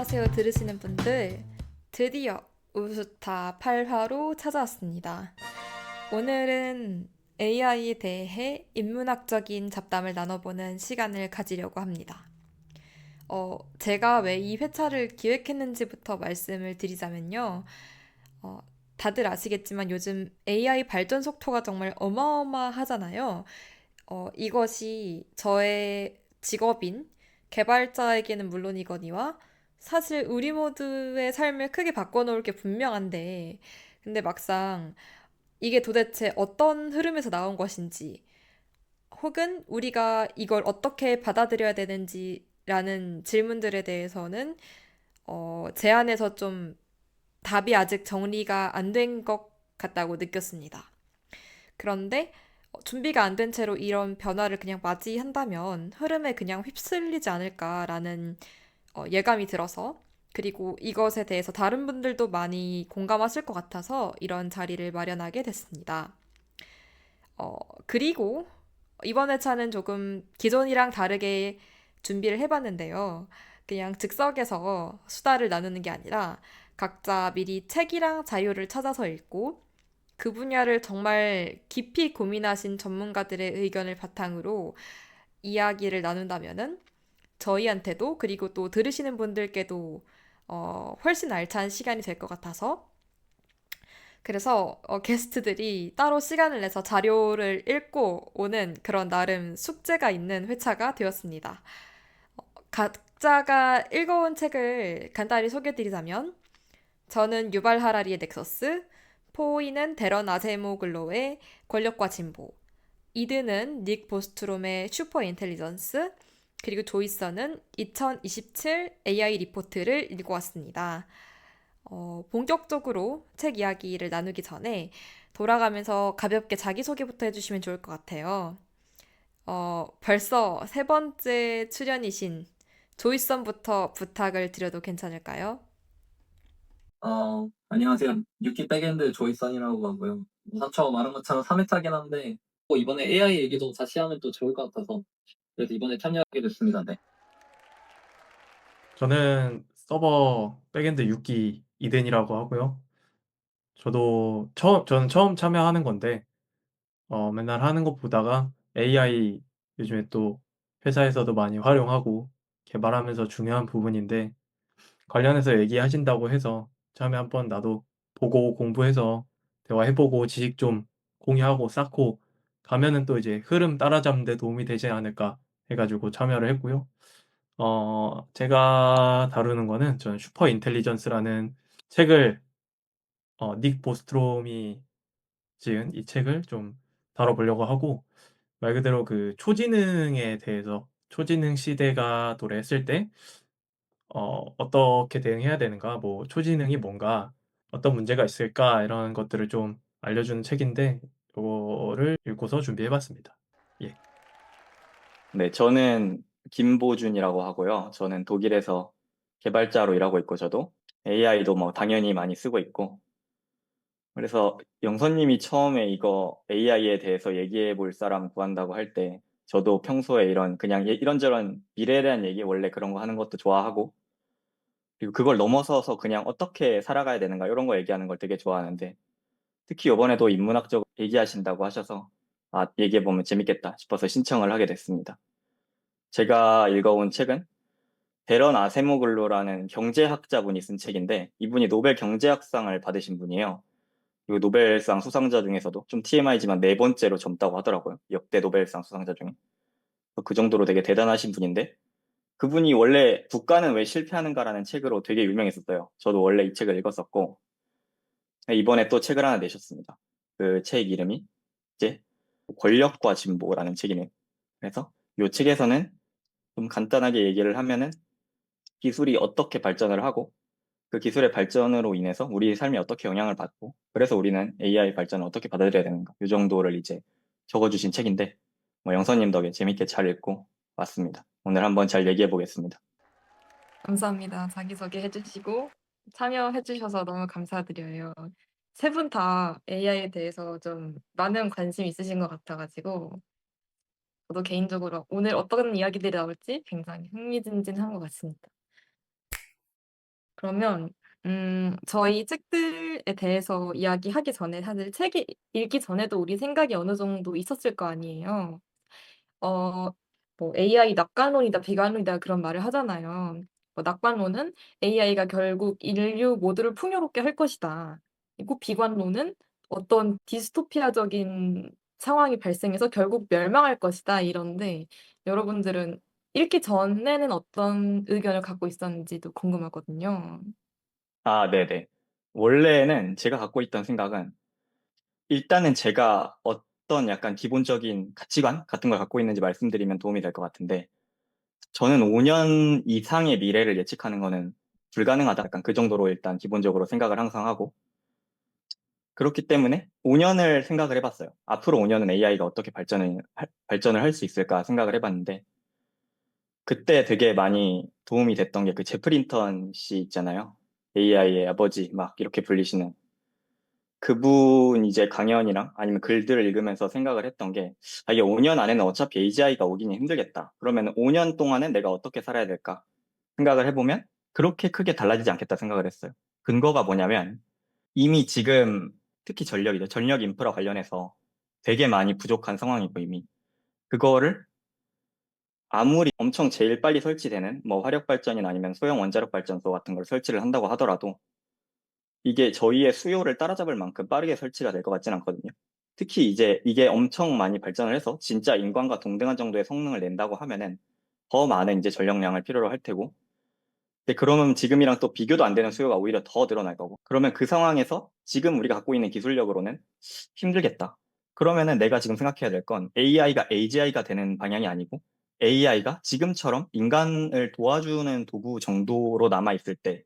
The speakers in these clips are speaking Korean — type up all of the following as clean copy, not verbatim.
안녕하세요, 들으시는 분들. 드디어 우수타 8화로 찾아왔습니다. 오늘은 AI에 대해 인문학적인 잡담을 나눠보는 시간을 가지려고 합니다. 제가 왜 이 회차를 기획했는지부터 말씀을 드리자면요. 어, 다들 아시겠지만 요즘 AI 발전 속도가 정말 어마어마하잖아요. 이것이 저의 직업인 개발자에게는 물론이거니와 사실 우리 모두의 삶을 크게 바꿔놓을 게 분명한데, 근데 막상 이게 도대체 어떤 흐름에서 나온 것인지, 혹은 우리가 이걸 어떻게 받아들여야 되는지라는 질문들에 대해서는 제 안에서 좀 답이 아직 정리가 안 된 것 같다고 느꼈습니다. 그런데 준비가 안 된 채로 이런 변화를 그냥 맞이한다면 흐름에 그냥 휩쓸리지 않을까라는 예감이 들어서, 그리고 이것에 대해서 다른 분들도 많이 공감하실 것 같아서 이런 자리를 마련하게 됐습니다. 그리고 이번 회차는 조금 기존이랑 다르게 준비를 해봤는데요. 그냥 즉석에서 수다를 나누는 게 아니라 각자 미리 책이랑 자료를 찾아서 읽고 그 분야를 정말 깊이 고민하신 전문가들의 의견을 바탕으로 이야기를 나눈다면은 저희한테도 그리고 또 들으시는 분들께도 훨씬 알찬 시간이 될 것 같아서, 그래서 게스트들이 따로 시간을 내서 자료를 읽고 오는 그런 나름 숙제가 있는 회차가 되었습니다. 각자가 읽어온 책을 간단히 소개해드리자면, 저는 유발 하라리의 넥서스, 포이는 데런 아제모글로의 권력과 진보, 이드는 닉 보스트롬의 슈퍼 인텔리전스, 그리고 조이서는 2027 AI 리포트를 읽어왔습니다. 본격적으로 책 이야기를 나누기 전에 돌아가면서 가볍게 자기소개부터 해주시면 좋을 것 같아요. 벌써 세 번째 출연이신 조이선부터 부탁을 드려도 괜찮을까요? 안녕하세요. 유키 백엔드 조이선이라고 하고요. 처음 말한 것처럼 3회차긴 한데, 또 이번에 AI 얘기도 같이 하면 또 좋을 것 같아서, 그래서 이번에 참여하게 됐습니다. 네. 저는 서버 백엔드 6기 이덴이라고 하고요. 저는 처음 참여하는 건데, 맨날 하는 것 보다가 AI 요즘에 또 회사에서도 많이 활용하고 개발하면서 중요한 부분인데, 관련해서 얘기하신다고 해서 처음에 한번 나도 보고 공부해서 대화해보고 지식 좀 공유하고 쌓고 가면은 또 이제 흐름 따라잡는 데 도움이 되지 않을까 해가지고 참여를 했고요. 제가 다루는 거는 저는 슈퍼 인텔리전스라는 책을 닉 보스트롬이 지은 이 책을 좀 다뤄보려고 하고, 말 그대로 그 초지능에 대해서 초지능 시대가 도래했을 때 어떻게 대응해야 되는가, 뭐 초지능이 뭔가, 어떤 문제가 있을까, 이런 것들을 좀 알려주는 책인데 요거를 읽고서 준비해 봤습니다. 예. 네, 저는 김보준이라고 하고요. 저는 독일에서 개발자로 일하고 있고, 저도 AI도 뭐 당연히 많이 쓰고 있고, 그래서 영선님이 처음에 이거 AI에 대해서 얘기해 볼 사람 구한다고 할 때, 저도 평소에 이런 그냥 이런저런 미래에 대한 얘기, 원래 그런 거 하는 것도 좋아하고, 그리고 그걸 넘어서서 그냥 어떻게 살아가야 되는가 이런 거 얘기하는 걸 되게 좋아하는데, 특히 이번에도 인문학적 얘기하신다고 하셔서 얘기해 보면 재밌겠다 싶어서 신청을 하게 됐습니다. 제가 읽어온 책은 베런 아세모글로라는 경제학자분이 쓴 책인데, 이분이 노벨 경제학상을 받으신 분이에요. 그리고 노벨상 수상자 중에서도 좀 TMI지만 네 번째로 젊다고 하더라고요. 역대 노벨상 수상자 중에. 그 정도로 되게 대단하신 분인데, 그분이 원래 국가는 왜 실패하는가라는 책으로 되게 유명했었어요. 저도 원래 이 책을 읽었었고, 이번에 또 책을 하나 내셨습니다. 그 책 이름이 이제 권력과 진보라는 책이네요. 그래서 이 책에서는 좀 간단하게 얘기를 하면은 기술이 어떻게 발전을 하고, 그 기술의 발전으로 인해서 우리 삶이 어떻게 영향을 받고, 그래서 우리는 AI 발전을 어떻게 받아들여야 되는가, 이 정도를 이제 적어주신 책인데, 뭐 영선님 덕에 재밌게 잘 읽고 왔습니다. 오늘 한번 잘 얘기해 보겠습니다. 감사합니다. 자기소개 해주시고 참여해주셔서 너무 감사드려요. 세 분 다 AI에 대해서 좀 많은 관심 있으신 것 같아가지고 저도 개인적으로 오늘 어떤 이야기들이 나올지 굉장히 흥미진진한 것 같습니다. 그러면 저희 책들에 대해서 이야기하기 전에 사실 책이 읽기 전에도 우리 생각이 어느 정도 있었을 거 아니에요. 어, 뭐 AI 낙관론이다, 비관론이다 그런 말을 하잖아요. 뭐 낙관론은 AI가 결국 인류 모두를 풍요롭게 할 것이다. 그리고 비관론은 어떤 디스토피아적인 상황이 발생해서 결국 멸망할 것이다. 이런데 여러분들은 읽기 전에는 어떤 의견을 갖고 있었는지도 궁금하거든요. 아, 네네. 원래는 제가 갖고 있던 생각은 일단은 제가 어떤 약간 기본적인 가치관 같은 걸 갖고 있는지 말씀드리면 도움이 될 것 같은데 저는 5년 이상의 미래를 예측하는 거는 불가능하다. 약간 그 정도로 일단 기본적으로 생각을 항상 하고 그렇기 때문에 5년을 생각을 해봤어요. 앞으로 5년은 AI가 어떻게 발전을 할 수 있을까 생각을 해봤는데 그때 되게 많이 도움이 됐던 게 그 제프 린턴 씨 있잖아요. AI의 아버지 막 이렇게 불리시는 그분 이제 강연이랑 아니면 글들을 읽으면서 생각을 했던 게 아, 이게 5년 안에는 어차피 AGI가 오기는 힘들겠다. 그러면 5년 동안은 내가 어떻게 살아야 될까 생각을 해보면 그렇게 크게 달라지지 않겠다 생각을 했어요. 근거가 뭐냐면 이미 지금 특히 전력이죠. 전력 인프라 관련해서 되게 많이 부족한 상황이고 이미 그거를 아무리 엄청 제일 빨리 설치되는 뭐 화력 발전이나 아니면 소형 원자력 발전소 같은 걸 설치를 한다고 하더라도 이게 저희의 수요를 따라잡을 만큼 빠르게 설치가 될 것 같진 않거든요. 특히 이제 이게 엄청 많이 발전을 해서 진짜 인간과 동등한 정도의 성능을 낸다고 하면은 더 많은 이제 전력량을 필요로 할 테고 근데 그러면 지금이랑 또 비교도 안 되는 수요가 오히려 더 늘어날 거고. 그러면 그 상황에서 지금 우리가 갖고 있는 기술력으로는 힘들겠다. 그러면은 내가 지금 생각해야 될 건 AI가 AGI가 되는 방향이 아니고 AI가 지금처럼 인간을 도와주는 도구 정도로 남아 있을 때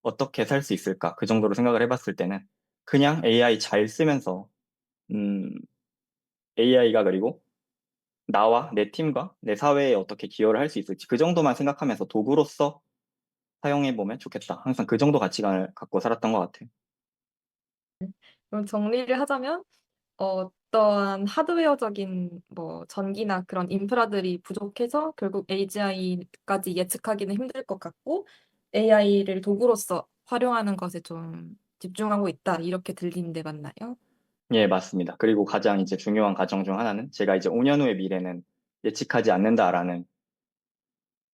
어떻게 살 수 있을까? 그 정도로 생각을 해봤을 때는 그냥 AI 잘 쓰면서 AI가 그리고 나와 내 팀과 내 사회에 어떻게 기여를 할 수 있을지 그 정도만 생각하면서 도구로서 사용해보면 좋겠다. 항상 그 정도 가치관을 갖고 살았던 것 같아요. 그럼 정리를 하자면 어떠한 하드웨어적인 뭐 전기나 그런 인프라들이 부족해서 결국 AGI까지 예측하기는 힘들 것 같고 AI를 도구로서 활용하는 것에 좀 집중하고 있다. 이렇게 들리는데 맞나요? 예, 맞습니다. 그리고 가장 이제 중요한 가정 중 하나는 제가 이제 5년 후의 미래는 예측하지 않는다라는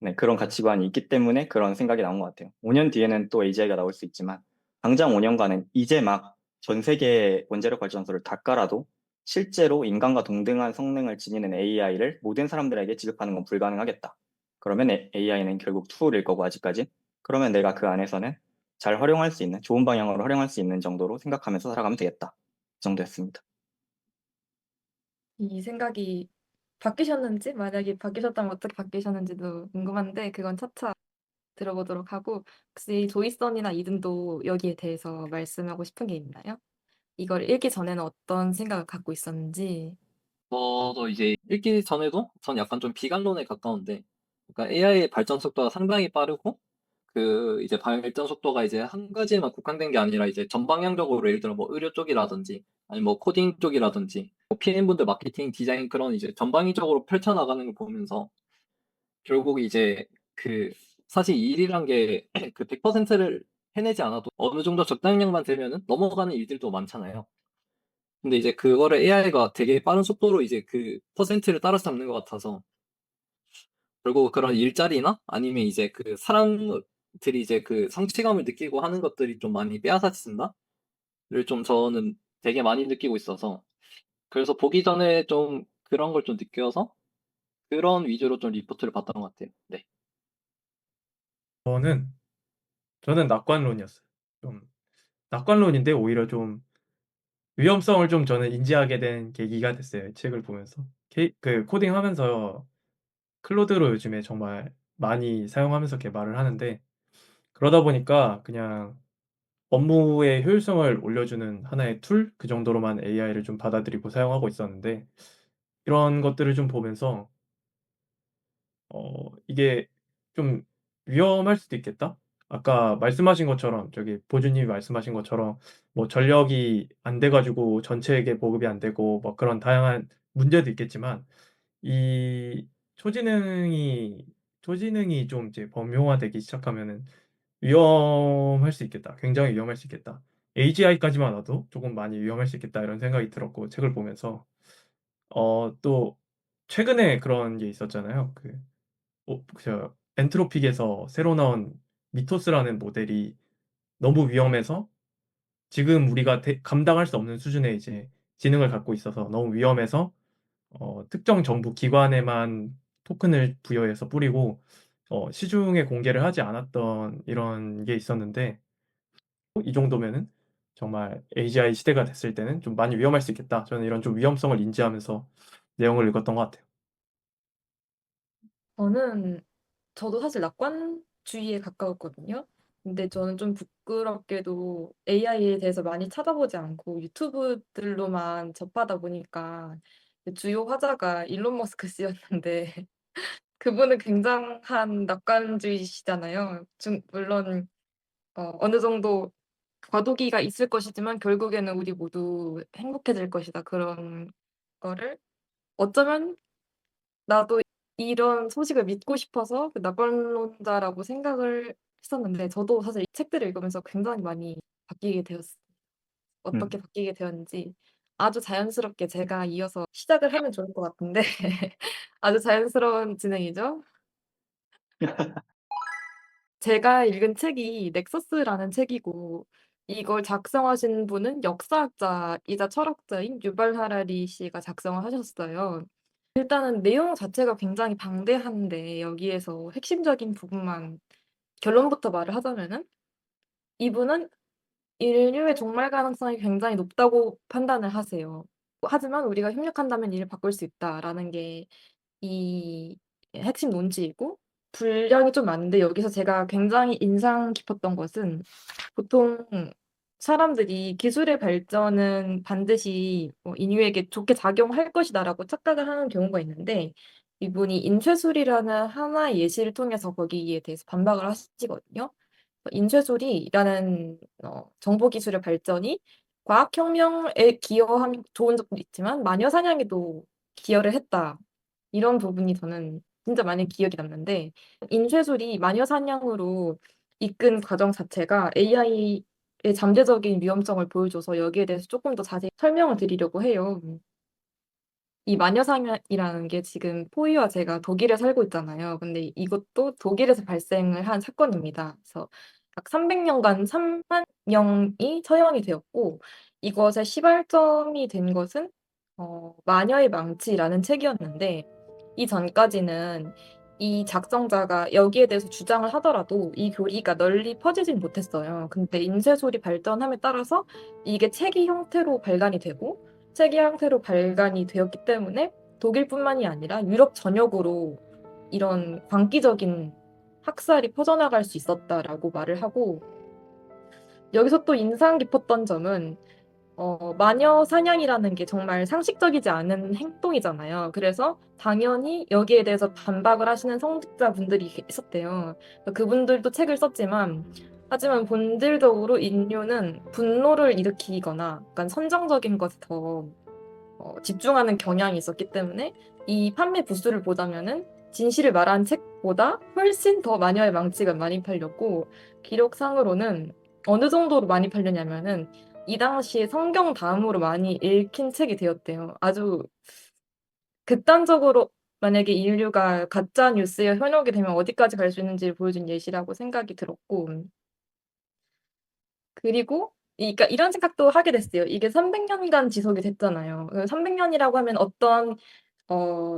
네, 그런 가치관이 있기 때문에 그런 생각이 나온 것 같아요. 5년 뒤에는 또 AGI가 나올 수 있지만 당장 5년간은 이제 막 전 세계 원자력 발전소를 다 깔아도 실제로 인간과 동등한 성능을 지니는 AI를 모든 사람들에게 지급하는 건 불가능하겠다. 그러면 AI는 결국 툴일 거고 아직까지. 그러면 내가 그 안에서는 잘 활용할 수 있는 좋은 방향으로 활용할 수 있는 정도로 생각하면서 살아가면 되겠다. 그 정도였습니다. 이 생각이 바뀌셨는지 만약에 바뀌셨다면 어떻게 바뀌셨는지도 궁금한데 그건 차차 들어보도록 하고 혹시 조이선이나 이든도 여기에 대해서 말씀하고 싶은 게 있나요? 이걸 읽기 전에는 어떤 생각을 갖고 있었는지. 저도 이제 읽기 전에도 전 약간 좀 비관론에 가까운데, 그러니까 AI의 발전 속도가 상당히 빠르고, 그 이제 발전 속도가 이제 한 가지에만 국한된 게 아니라 이제 전방향적으로 예를 들어 뭐 의료 쪽이라든지 아니 뭐 코딩 쪽이라든지 뭐 PM분들 마케팅 디자인 그런 이제 전방위적으로 펼쳐나가는 걸 보면서 결국 이제 그 사실 이 일이란 게 그 100%를 해내지 않아도 어느 정도 적당량만 되면은 넘어가는 일들도 많잖아요. 근데 이제 그거를 AI가 되게 빠른 속도로 이제 그 퍼센트를 따라잡는 것 같아서 결국 그런 일자리나 아니면 이제 그 사람들이 이제 그 성취감을 느끼고 하는 것들이 좀 많이 빼앗아진다를 좀 저는 되게 많이 느끼고 있어서 그래서 보기 전에 좀 그런 걸 좀 느껴서 그런 위주로 좀 리포트를 봤던 것 같아요. 네. 저는 저는 낙관론이었어요. 좀 낙관론인데 오히려 좀 위험성을 좀 저는 인지하게 된 계기가 됐어요. 이 책을 보면서. 그 코딩하면서 클로드로 요즘에 정말 많이 사용하면서 개발을 하는데 그러다 보니까 그냥 업무의 효율성을 올려주는 하나의 툴 그 정도로만 AI를 좀 받아들이고 사용하고 있었는데 이런 것들을 좀 보면서 이게 좀 위험할 수도 있겠다. 아까 말씀하신 것처럼 저기 보주님이 말씀하신 것처럼 뭐 전력이 안 돼 가지고 전체에게 보급이 안 되고 뭐 그런 다양한 문제도 있겠지만 이 초지능이 좀 이제 범용화되기 시작하면은 위험할 수 있겠다. 굉장히 위험할 수 있겠다. AGI까지만 와도 조금 많이 위험할 수 있겠다 이런 생각이 들었고 책을 보면서 또 최근에 그런 게 있었잖아요. 엔트로픽에서 새로 나온 미토스라는 모델이 너무 위험해서 지금 우리가 감당할 수 없는 수준의 이제 지능을 갖고 있어서 너무 위험해서 특정 정부 기관에만 토큰을 부여해서 뿌리고 시중에 공개를 하지 않았던 이런 게 있었는데 이 정도면은 정말 AGI 시대가 됐을 때는 좀 많이 위험할 수 있겠다. 저는 이런 좀 위험성을 인지하면서 내용을 읽었던 것 같아요. 저는 저도 사실 낙관주의에 가까웠거든요. 근데 저는 좀 부끄럽게도 AI에 대해서 많이 찾아보지 않고 유튜브들로만 접하다 보니까 주요 화자가 일론 머스크 씨였는데 그분은 굉장한 낙관주의시잖아요. 물론 어느 정도 과도기가 있을 것이지만 결국에는 우리 모두 행복해질 것이다. 그런 거를 어쩌면 나도 이런 소식을 믿고 싶어서 그 낙관론자라고 생각을 했었는데 저도 사실 이 책들을 읽으면서 굉장히 많이 바뀌게 되었어요. 어떻게 음. 바뀌게 되었는지 아주 자연스럽게 제가 이어서 시작을 하면 좋을 것 같은데 아주 자연스러운 진행이죠. 제가 읽은 책이 넥서스라는 책이고 이걸 작성하신 분은 역사학자이자 철학자인 유발 하라리 씨가 작성을 하셨어요. 일단은 내용 자체가 굉장히 방대한데 여기에서 핵심적인 부분만 결론부터 말을 하자면은 이분은 인류의 종말 가능성이 굉장히 높다고 판단을 하세요. 하지만 우리가 협력한다면 이를 바꿀 수 있다라는 게 이 핵심 논지이고 분량이 좀 많은데 여기서 제가 굉장히 인상 깊었던 것은 보통 사람들이 기술의 발전은 반드시 인류에게 좋게 작용할 것이다라고 착각을 하는 경우가 있는데 이분이 인쇄술이라는 하나의 예시를 통해서 거기에 대해서 반박을 하시거든요. 인쇄술이라는 정보기술의 발전이 과학혁명에 기여한 좋은 점도 있지만 마녀 사냥에도 기여를 했다. 이런 부분이 저는 진짜 많이 기억이 남는데 인쇄술이 마녀 사냥으로 이끈 과정 자체가 AI의 잠재적인 위험성을 보여줘서 여기에 대해서 조금 더 자세히 설명을 드리려고 해요. 이 마녀사냥이라는 게 지금 포이와 제가 독일에 살고 있잖아요. 근데 이것도 독일에서 발생을 한 사건입니다. 그래서 약 300년간 3만 명이 처형이 되었고 이것의 시발점이 된 것은 마녀의 망치라는 책이었는데 이 전까지는 이 작성자가 여기에 대해서 주장을 하더라도 이 교리가 널리 퍼지진 못했어요. 근데 인쇄술이 발전함에 따라서 이게 책의 형태로 발간이 되고 책의 형태로 발간이 되었기 때문에 독일뿐만이 아니라 유럽 전역으로 이런 광기적인 학살이 퍼져나갈 수 있었다라고 말을 하고 여기서 또 인상 깊었던 점은 마녀 사냥이라는 게 정말 상식적이지 않은 행동이잖아요. 그래서 당연히 여기에 대해서 반박을 하시는 성직자분들이 있었대요. 그분들도 책을 썼지만 하지만 본질적으로 인류는 분노를 일으키거나 약간 선정적인 것에 더 집중하는 경향이 있었기 때문에 이 판매 부수를 보자면은 진실을 말한 책보다 훨씬 더 마녀의 망치가 많이 팔렸고 기록상으로는 어느 정도로 많이 팔렸냐면은 이 당시에 성경 다음으로 많이 읽힌 책이 되었대요. 아주 극단적으로 만약에 인류가 가짜 뉴스에 현혹이 되면 어디까지 갈 수 있는지를 보여준 예시라고 생각이 들었고 그리고 그러니까 이런 생각도 하게 됐어요. 이게 300년간 지속이 됐잖아요. 300년이라고 하면 어떤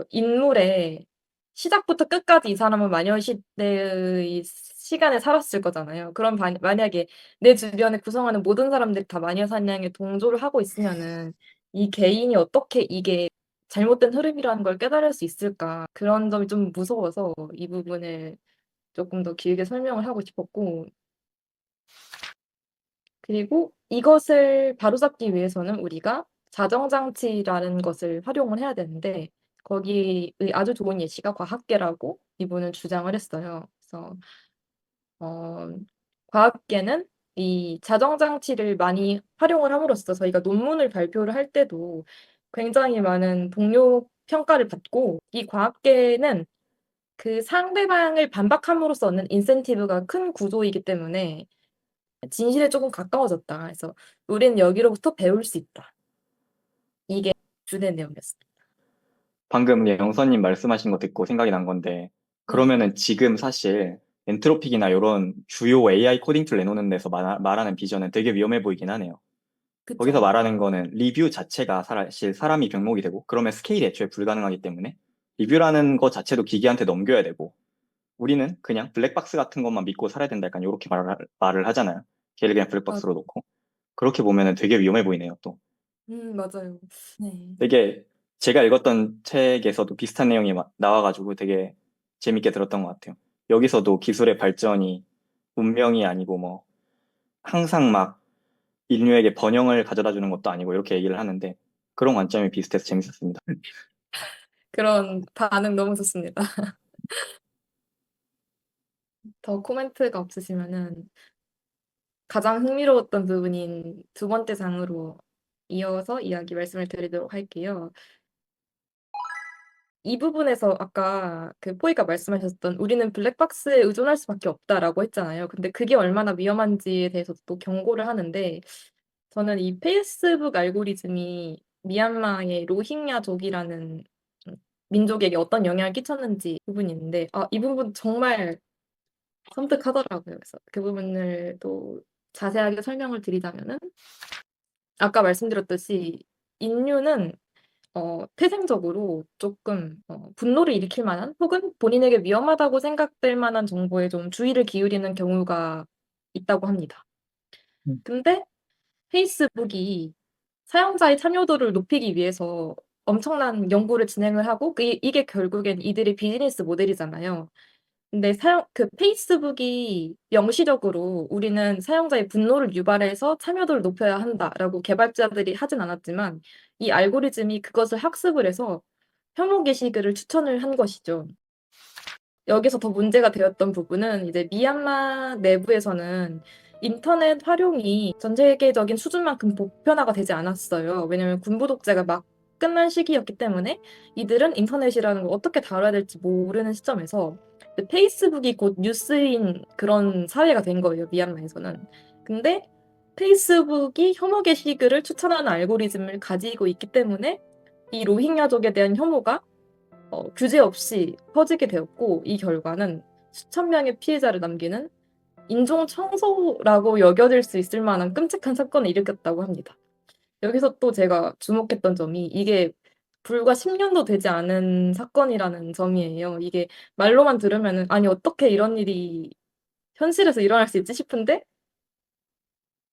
인물의 시작부터 끝까지 이 사람은 마녀 시대의 시간에 살았을 거잖아요. 그럼 만약에 내 주변에 구성하는 모든 사람들이 다 마녀 사냥에 동조를 하고 있으면은 이 개인이 어떻게 이게 잘못된 흐름이라는 걸 깨달을 수 있을까? 그런 점이 좀 무서워서 이 부분을 조금 더 길게 설명을 하고 싶었고 그리고 이것을 바로잡기 위해서는 우리가 자정장치라는 것을 활용을 해야 되는데 거기의 아주 좋은 예시가 과학계라고 이분은 주장을 했어요. 그래서 어, 과학계는 이 자정장치를 많이 활용을 함으로써 저희가 논문을 발표를 할 때도 굉장히 많은 동료 평가를 받고 이 과학계는 그 상대방을 반박함으로써 얻는 인센티브가 큰 구조이기 때문에 진실에 조금 가까워졌다. 그래서 우리는 여기로부터 배울 수 있다. 이게 주된 내용이었습니다. 방금 영선님 말씀하신 거 듣고 생각이 난 건데, 그러면은 지금 사실 엔트로픽이나 이런 주요 AI 코딩 툴 내놓는 데서 말하는 비전은 되게 위험해 보이긴 하네요. 거기서 그쵸. 말하는 거는 리뷰 자체가 사실 사람이 병목이 되고, 그러면 스케일이 애초에 불가능하기 때문에 리뷰라는 거 자체도 기계한테 넘겨야 되고, 우리는 그냥 블랙박스 같은 것만 믿고 살아야 된다, 약간 이렇게 말을 하잖아요. 걔를 그냥 아, 블랙박스로 놓고. 그렇게 보면은 되게 위험해 보이네요, 또. 맞아요. 네. 되게 제가 읽었던 책에서도 비슷한 내용이 나와가지고 되게 재밌게 들었던 것 같아요. 여기서도 기술의 발전이 운명이 아니고 뭐 항상 막 인류에게 번영을 가져다 주는 것도 아니고 이렇게 얘기를 하는데, 그런 관점이 비슷해서 재밌었습니다. 그런 반응 너무 좋습니다. 더 코멘트가 없으시면은 가장 흥미로웠던 부분인 두 번째 장으로 이어서 이야기 말씀을 드리도록 할게요. 이 부분에서 아까 그 포이가 말씀하셨던 우리는 블랙박스에 의존할 수밖에 없다라고 했잖아요. 근데 그게 얼마나 위험한지에 대해서 또 경고를 하는데, 저는 이 페이스북 알고리즘이 미얀마의 로힝야족이라는 민족에게 어떤 영향을 끼쳤는지 부분이 있는데, 이 부분 정말 섬뜩하더라고요. 그래서 그 부분을 또 자세하게 설명을 드리자면은, 아까 말씀드렸듯이 인류는 태생적으로 조금 분노를 일으킬 만한, 혹은 본인에게 위험하다고 생각될 만한 정보에 좀 주의를 기울이는 경우가 있다고 합니다. 근데 페이스북이 사용자의 참여도를 높이기 위해서 엄청난 연구를 진행을 하고, 이게 결국엔 이들의 비즈니스 모델이잖아요. 근데 그 페이스북이 명시적으로 우리는 사용자의 분노를 유발해서 참여도를 높여야 한다라고 개발자들이 하진 않았지만, 이 알고리즘이 그것을 학습을 해서 혐오 게시글을 추천을 한 것이죠. 여기서 더 문제가 되었던 부분은 이제 미얀마 내부에서는 인터넷 활용이 전 세계적인 수준만큼 보편화가 되지 않았어요. 왜냐면 군부 독재가 막 끝난 시기였기 때문에 이들은 인터넷이라는 걸 어떻게 다뤄야 될지 모르는 시점에서 페이스북이 곧 뉴스인 그런 사회가 된 거예요, 미얀마에서는. 근데 페이스북이 혐오 게시글을 추천하는 알고리즘을 가지고 있기 때문에 이 로힝야족에 대한 혐오가 규제 없이 퍼지게 되었고, 이 결과는 수천 명의 피해자를 남기는 인종 청소라고 여겨질 수 있을 만한 끔찍한 사건을 일으켰다고 합니다. 여기서 또 제가 주목했던 점이, 이게 불과 10년도 되지 않은 사건이라는 점이에요. 이게 말로만 들으면은 아니 어떻게 이런 일이 현실에서 일어날 수 있지 싶은데,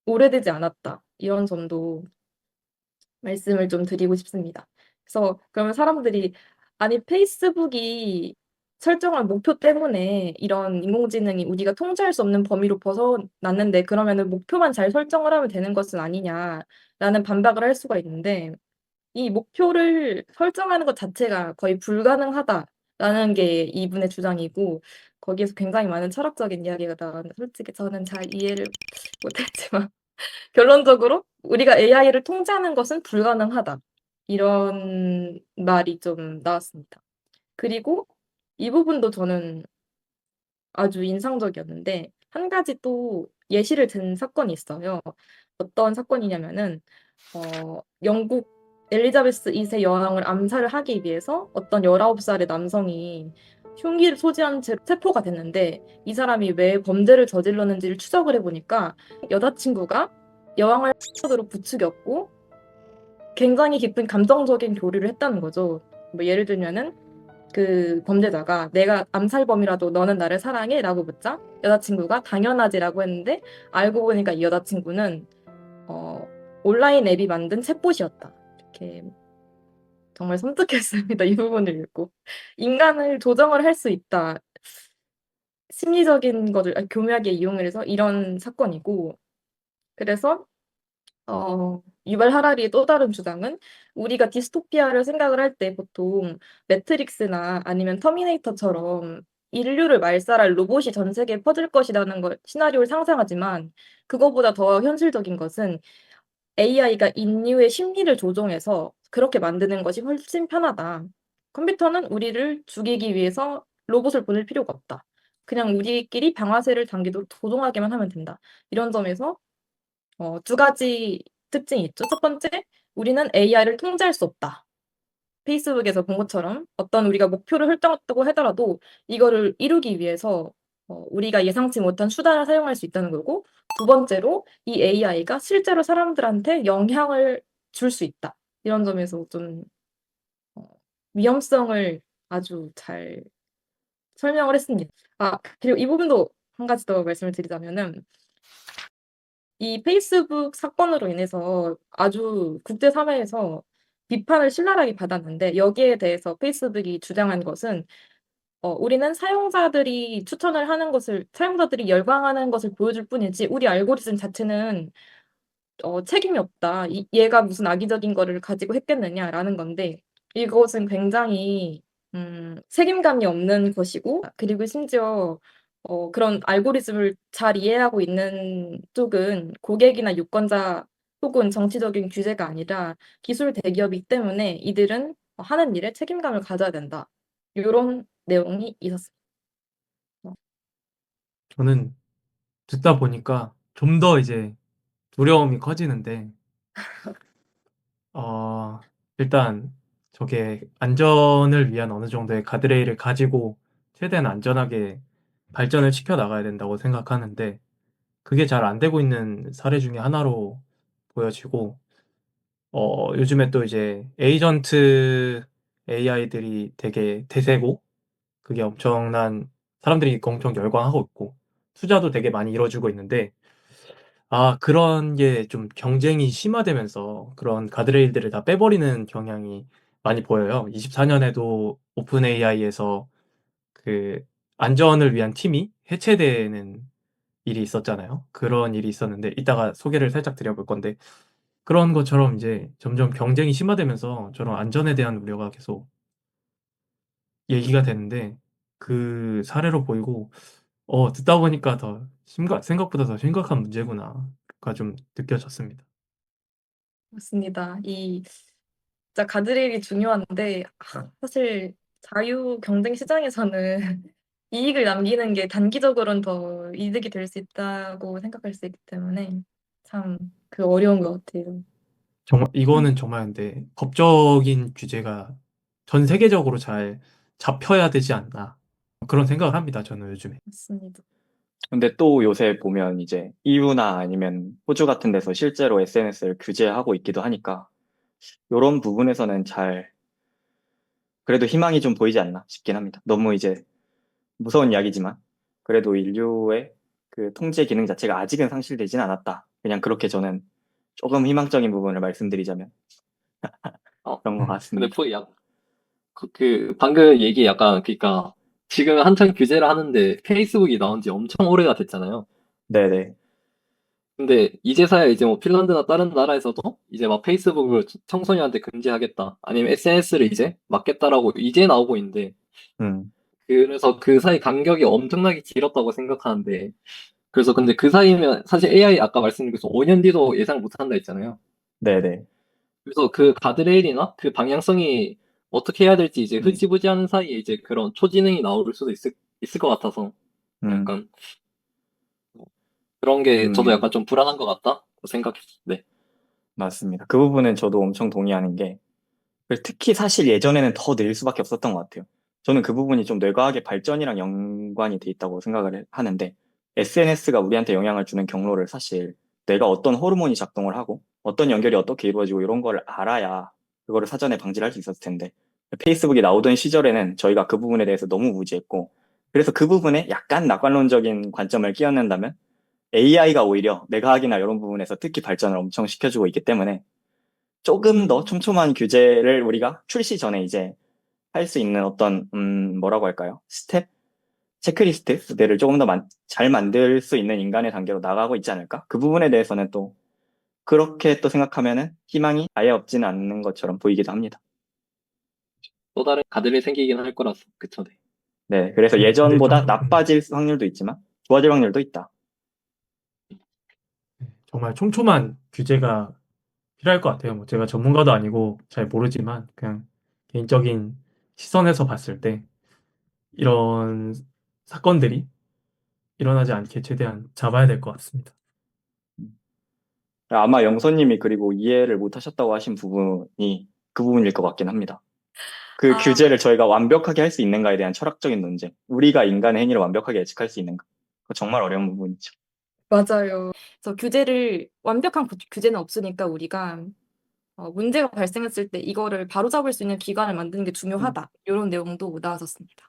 오래되지 않았다. 이런 점도 말씀을 좀 드리고 싶습니다. 그래서 그러면 사람들이 아니 페이스북이 설정한 목표 때문에 이런 인공지능이 우리가 통제할 수 없는 범위로 벗어났는데, 그러면은 목표만 잘 설정을 하면 되는 것은 아니냐라는 반박을 할 수가 있는데, 이 목표를 설정하는 것 자체가 거의 불가능하다라는 게 이분의 주장이고, 거기에서 굉장히 많은 철학적인 이야기가 나왔는데 솔직히 저는 잘 이해를 못했지만 결론적으로 우리가 AI를 통제하는 것은 불가능하다. 이런 말이 좀 나왔습니다. 그리고 이 부분도 저는 아주 인상적이었는데, 한 가지 또 예시를 든 사건이 있어요. 어떤 사건이냐면은 영국 엘리자베스 2세 여왕을 암살을 하기 위해서 어떤 19살의 남성이 흉기를 소지한 채 체포가 됐는데, 이 사람이 왜 범죄를 저질렀는지를 추적을 해보니까 여자친구가 여왕을 으로 부추겼고 굉장히 깊은 감정적인 교류를 했다는 거죠. 뭐 예를 들면은 그 범죄자가 내가 암살범이라도 너는 나를 사랑해? 라고 묻자 여자친구가 당연하지라고 했는데, 알고 보니까 이 여자친구는 어, 온라인 앱이 만든 챗봇이었다. 이렇게 정말 섬뜩했습니다. 이 부분을 읽고. 인간을 조정을 할 수 있다. 심리적인 것을 교묘하게 이용을 해서 이런 사건이고, 그래서 유발 하라리의 또 다른 주장은, 우리가 디스토피아를 생각을 할 때 보통 매트릭스나 아니면 터미네이터처럼 인류를 말살할 로봇이 전 세계에 퍼질 것이라는 걸 시나리오를 상상하지만, 그거보다 더 현실적인 것은 AI가 인류의 심리를 조종해서 그렇게 만드는 것이 훨씬 편하다. 컴퓨터는 우리를 죽이기 위해서 로봇을 보낼 필요가 없다. 그냥 우리끼리 방아쇠를 당기도록 조종하기만 하면 된다. 이런 점에서 두 가지 특징이 있죠. 첫 번째, 우리는 AI를 통제할 수 없다. 페이스북에서 본 것처럼 어떤 우리가 목표를 설정했다고 하더라도 이거를 이루기 위해서 우리가 예상치 못한 수단을 사용할 수 있다는 거고, 두 번째로 이 AI가 실제로 사람들한테 영향을 줄 수 있다. 이런 점에서 좀 위험성을 아주 잘 설명을 했습니다. 그리고 이 부분도 한 가지 더 말씀을 드리자면은, 이 페이스북 사건으로 인해서 아주 국제 사회에서 비판을 신랄하게 받았는데, 여기에 대해서 페이스북이 주장한 것은 우리는 사용자들이 추천을 하는 것을, 사용자들이 열광하는 것을 보여줄 뿐이지 우리 알고리즘 자체는 책임이 없다. 얘가 무슨 악의적인 거를 가지고 했겠느냐라는 건데, 이것은 굉장히 책임감이 없는 것이고, 그리고 심지어 그런 알고리즘을 잘 이해하고 있는 쪽은 고객이나 유권자 혹은 정치적인 규제가 아니라 기술 대기업이기 때문에 이들은 하는 일에 책임감을 가져야 된다. 이런 내용이 있었습니다. 저는 듣다 보니까 좀 더 이제 두려움이 커지는데, 일단 저게 안전을 위한 어느 정도의 가드레일을 가지고 최대한 안전하게 발전을 시켜 나가야 된다고 생각하는데, 그게 잘 안 되고 있는 사례 중에 하나로 보여지고, 요즘에 또 이제 에이전트 AI들이 되게 대세고, 그게 엄청난, 사람들이 엄청 열광하고 있고, 투자도 되게 많이 이루어지고 있는데, 그런 게 좀 경쟁이 심화되면서 그런 가드레일들을 다 빼버리는 경향이 많이 보여요. 24년에도 오픈 AI에서 그 안전을 위한 팀이 해체되는 일이 있었잖아요. 그런 일이 있었는데, 이따가 소개를 살짝 드려볼 건데, 그런 것처럼 이제 점점 경쟁이 심화되면서 저런 안전에 대한 우려가 계속 얘기가 되는데, 그 사례로 보이고, 듣다 보니까 생각보다 더 심각한 문제구나가 좀 느껴졌습니다. 맞습니다. 진짜 가드레일이 중요한데, 사실 자유 경쟁 시장에서는 이익을 남기는 게 단기적으로는 더 이득이 될 수 있다고 생각할 수 있기 때문에 참 그 어려운 것 같아요. 정말 이거는 정말 근데 법적인 규제가 전 세계적으로 잘 잡혀야 되지 않나, 그런 생각을 합니다, 저는 요즘에. 맞습니다. 근데 또 요새 보면 이제 EU나 아니면 호주 같은 데서 실제로 SNS를 규제하고 있기도 하니까 이런 부분에서는 잘 그래도 희망이 좀 보이지 않나 싶긴 합니다. 너무 이제 무서운 이야기지만 그래도 인류의 그 통제 기능 자체가 아직은 상실되진 않았다. 그냥 그렇게 저는 조금 희망적인 부분을 말씀드리자면 어, 그런 것 근데 같습니다. 방금 얘기 약간, 그니까, 지금 한창 규제를 하는데 페이스북이 나온 지 엄청 오래가 됐잖아요. 네네. 근데 이제서야 이제 뭐 핀란드나 다른 나라에서도 이제 막 페이스북을 청소년한테 금지하겠다. 아니면 SNS를 이제 막겠다라고 이제 나오고 있는데, 음, 그래서 그 사이 간격이 엄청나게 길었다고 생각하는데, 그래서 근데 그 사이면 사실 AI 아까 말씀드린 것처럼 5년 뒤도 예상 못 한다 했잖아요. 네네. 그래서 그 가드레일이나 그 방향성이 어떻게 해야 될지 이제 음, 흐지부지하는 사이에 이제 그런 초지능이 나올 수도 있을 것 같아서 음, 약간 그런 게 저도 음, 약간 좀 불안한 것 같다 생각했어요. 네. 맞습니다. 그 부분은 저도 엄청 동의하는 게 특히 사실 예전에는 더 느릴 수밖에 없었던 것 같아요. 저는 그 부분이 좀 뇌과학의 발전이랑 연관이 돼 있다고 생각을 하는데 SNS가 우리한테 영향을 주는 경로를 사실 뇌가 어떤 호르몬이 작동을 하고 어떤 연결이 어떻게 이루어지고 이런 걸 알아야 그거를 사전에 방지를 할 수 있었을 텐데 페이스북이 나오던 시절에는 저희가 그 부분에 대해서 너무 무지했고 그래서 그 부분에 약간 낙관론적인 관점을 끼얹는다면 AI가 오히려 뇌과학이나 이런 부분에서 특히 발전을 엄청 시켜주고 있기 때문에 조금 더 촘촘한 규제를 우리가 출시 전에 이제 할 수 있는 어떤, 뭐라고 할까요? 스텝? 체크리스트를 조금 더 잘 만들 수 있는 인간의 단계로 나가고 있지 않을까? 그 부분에 대해서는 또 그렇게 또 생각하면은 희망이 아예 없지는 않는 것처럼 보이기도 합니다. 또 다른 가드레일 생기긴 할 거라서 그쵸. 네. 네, 그래서 근데 예전보다 나빠질 확률도 있지만 좋아질 확률도 있다. 정말 촘촘한 규제가 필요할 것 같아요. 뭐 제가 전문가도 아니고 잘 모르지만, 그냥 개인적인 시선에서 봤을 때 이런 사건들이 일어나지 않게 최대한 잡아야 될 것 같습니다. 아마 영선님이 그리고 이해를 못 하셨다고 하신 부분이 그 부분일 것 같긴 합니다. 그 아, 규제를 저희가 완벽하게 할 수 있는가에 대한 철학적인 논쟁. 우리가 인간의 행위를 완벽하게 예측할 수 있는가. 그거 정말 어려운 부분이죠. 맞아요. 그래서 완벽한 규제는 없으니까 우리가 문제가 발생했을 때 이거를 바로잡을 수 있는 기관을 만드는 게 음. 중요하다. 이런 내용도 나왔었습니다.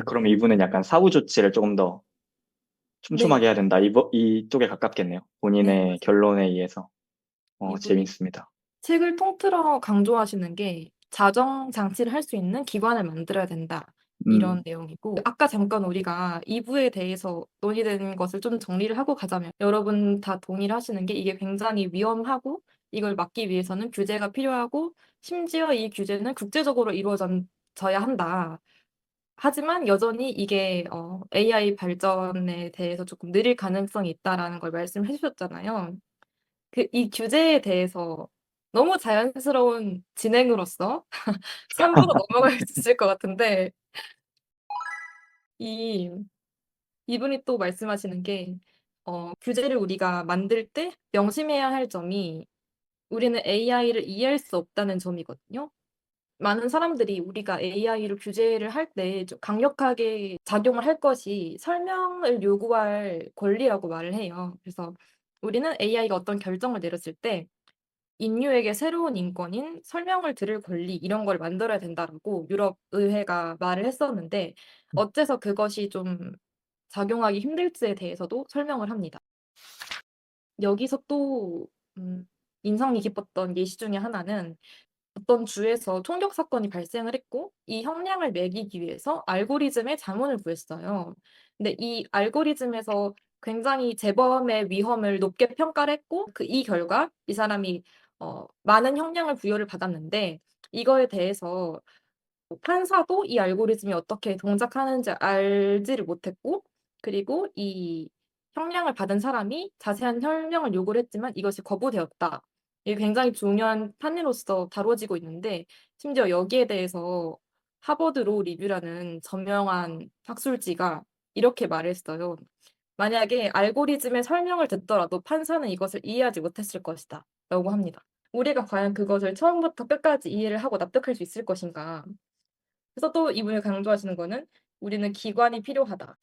그럼 이분은 약간 사후 조치를 조금 더 네, 촘촘하게 해야 된다. 이쪽에 가깝겠네요. 네, 본인의 맞아요. 결론에 의해서. 이분이 재밌습니다. 책을 통틀어 강조하시는 게 자정 장치를 할 수 있는 기관을 만들어야 된다. 이런 내용이고 아까 잠깐 우리가 2부에 대해서 논의된 것을 좀 정리를 하고 가자면 여러분 다 동의를 하시는 게 이게 굉장히 위험하고 이걸 막기 위해서는 규제가 필요하고 심지어 이 규제는 국제적으로 이루어져야 한다. 하지만 여전히 이게 AI 발전에 대해서 조금 느릴 가능성이 있다라는 걸 말씀해 주셨잖아요. 이 규제에 대해서 너무 자연스러운 진행으로서 3부로 넘어갈 수 있을 것 같은데 이 이분이 또 말씀하시는 게 규제를 우리가 만들 때 명심해야 할 점이 우리는 AI를 이해할 수 없다는 점이거든요. 많은 사람들이 우리가 AI를 규제를 할 때 좀 강력하게 작용을 할 것이 설명을 요구할 권리라고 말을 해요. 그래서 우리는 AI가 어떤 결정을 내렸을 때 인류에게 새로운 인권인 설명을 들을 권리 이런 걸 만들어야 된다라고 유럽 의회가 말을 했었는데 어째서 그것이 좀 작용하기 힘들지에 대해서도 설명을 합니다. 여기서 또 인상이 깊었던 예시 중에 하나는 어떤 주에서 총격 사건이 발생을 했고 이 형량을 매기기 위해서 알고리즘에 자문을 구했어요. 근데 이 알고리즘에서 굉장히 재범의 위험을 높게 평가를 했고 이 결과 이 사람이 많은 형량을 부여를 받았는데 이거에 대해서 판사도 이 알고리즘이 어떻게 동작하는지 알지를 못했고 그리고 이 형량을 받은 사람이 자세한 설명을 요구를 했지만 이것이 거부되었다. 이게 굉장히 중요한 판례로서 다뤄지고 있는데 심지어 여기에 대해서 하버드 로 리뷰라는 저명한 학술지가 이렇게 말했어요. 만약에 알고리즘의 설명을 듣더라도 판사는 이것을 이해하지 못했을 것이다. 라고 합니다. 우리가 과연 그것을 처음부터 끝까지 이해를 하고 납득할 수 있을 것인가? 그래서 또 이분이 강조하시는 거는 우리는 기관이 필요하다.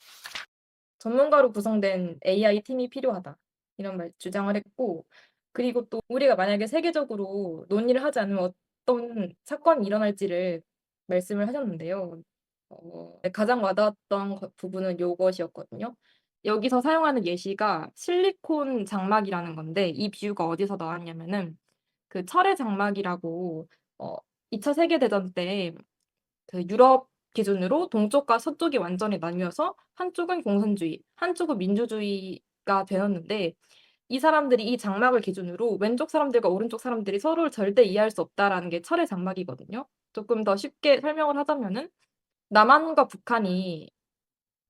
전문가로 구성된 AI 팀이 필요하다. 이런 주장을 했고, 그리고 또 우리가 만약에 세계적으로 논의를 하지 않으면 어떤 사건이 일어날지를 말씀을 하셨는데요. 가장 와닿았던 부분은 요것이었거든요. 여기서 사용하는 예시가 실리콘 장막이라는 건데, 이 비유가 어디서 나왔냐면은, 그 철의 장막이라고, 2차 세계대전 때 그 유럽 기준으로 동쪽과 서쪽이 완전히 나뉘어서 한쪽은 공산주의, 한쪽은 민주주의가 되었는데 이 사람들이 이 장막을 기준으로 왼쪽 사람들과 오른쪽 사람들이 서로를 절대 이해할 수 없다라는 게 철의 장막이거든요. 조금 더 쉽게 설명을 하자면은 남한과 북한이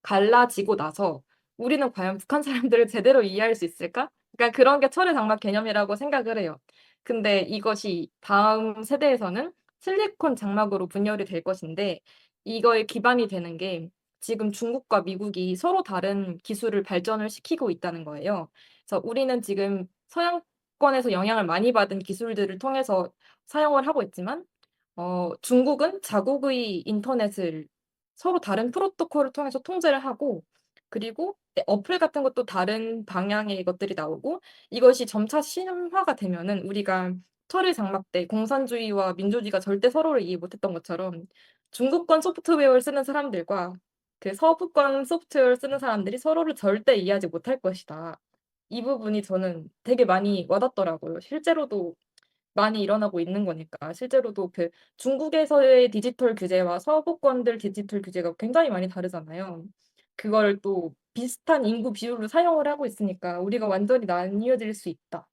갈라지고 나서 우리는 과연 북한 사람들을 제대로 이해할 수 있을까? 그러니까 그런 게 철의 장막 개념이라고 생각을 해요. 근데 이것이 다음 세대에서는 실리콘 장막으로 분열이 될 것인데 이거의 기반이 되는 게 지금 중국과 미국이 서로 다른 기술을 발전을 시키고 있다는 거예요. 그래서 우리는 지금 서양권에서 영향을 많이 받은 기술들을 통해서 사용을 하고 있지만 중국은 자국의 인터넷을 서로 다른 프로토콜을 통해서 통제를 하고 그리고 어플 같은 것도 다른 방향의 것들이 나오고 이것이 점차 심화가 되면은 우리가 철의 장막 때 공산주의와 민주주의가 절대 서로를 이해 못했던 것처럼 중국권 소프트웨어를 쓰는 사람들과 그 서구권 소프트웨어를 쓰는 사람들이 서로를 절대 이해하지 못할 것이다. 이 부분이 저는 되게 많이 와닿더라고요. 실제로도 많이 일어나고 있는 거니까. 실제로도 그 중국에서의 디지털 규제와 서구권들 디지털 규제가 굉장히 많이 다르잖아요. 그걸 또 비슷한 인구 비율로 사용을 하고 있으니까 우리가 완전히 나뉘어질 수 있다.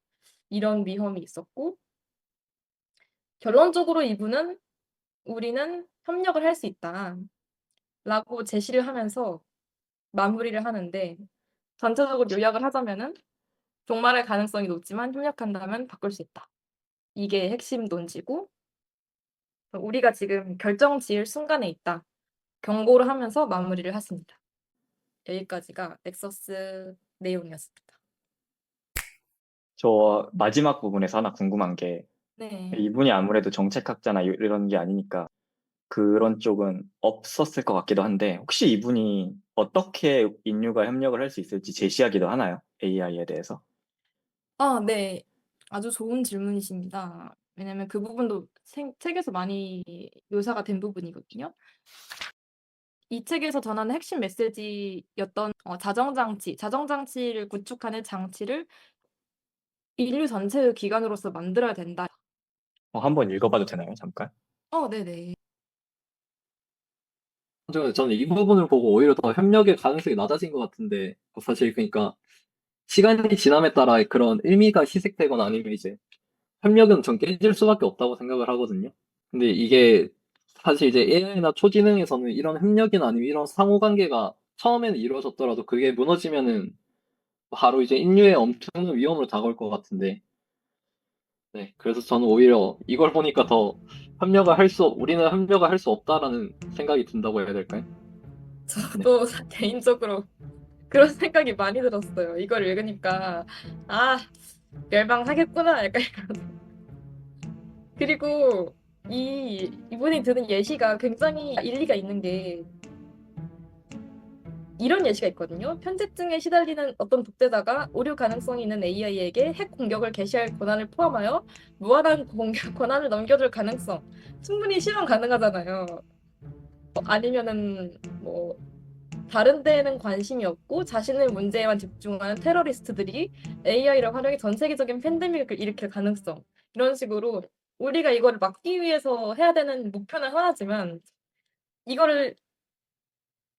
이런 위험이 있었고 결론적으로 이분은 우리는 협력을 할 수 있다. 라고 제시를 하면서 마무리를 하는데 전체적으로 요약을 하자면은 종말의 가능성이 높지만 협력한다면 바꿀 수 있다. 이게 핵심 논지고 우리가 지금 결정 지을 순간에 있다. 경고를 하면서 마무리를 했습니다. 여기까지가 넥서스 내용이었습니다. 저 마지막 부분에서 하나 궁금한 게 네. 이분이 아무래도 정책학자나 이런 게 아니니까 그런 쪽은 없었을 것 같기도 한데 혹시 이분이 어떻게 인류가 협력을 할 수 있을지 제시하기도 하나요? AI에 대해서? 네. 아주 좋은 질문이십니다. 왜냐면 그 부분도 책에서 많이 묘사가 된 부분이거든요. 이 책에서 전하는 핵심 메시지였던 자정장치를 구축하는 장치를 인류 전체의 기관으로서 만들어야 된다. 한번 읽어봐도 되나요? 잠깐. 네네. 저는 이 부분을 보고 오히려 더 협력의 가능성이 낮아진 것 같은데, 사실 그러니까 시간이 지남에 따라 그런 의미가 희색되거나 아니면 이제 협력은 전 깨질 수밖에 없다고 생각을 하거든요. 근데 이게 사실 이제 AI나 초지능에서는 이런 협력이나 아니면 이런 상호관계가 처음에는 이루어졌더라도 그게 무너지면은 바로 이제 인류의 엄청난 위험으로 다가올 것 같은데, 네, 그래서 저는 오히려 이걸 보니까 더 우리는 협력을 할 수 없다라는 생각이 든다고 해야 될까요? 저도 개인적으로 그런 생각이 많이 들었어요. 이걸 읽으니까 멸망하겠구나 약간 이런. 그리고 이분이 드는 예시가 굉장히 일리가 있는 게 이런 예시가 있거든요. 편집증에 시달리는 어떤 독재자가 오류 가능성이 있는 AI에게 핵 공격을 개시할 권한을 포함하여 무한한 공격 권한을 넘겨줄 가능성 충분히 실현 가능하잖아요. 아니면은 뭐 다른 데에는 관심이 없고 자신의 문제에만 집중하는 테러리스트들이 AI를 활용해 전 세계적인 팬데믹을 일으킬 가능성. 이런 식으로 우리가 이거를 막기 위해서 해야 되는 목표는 하나지만 이거를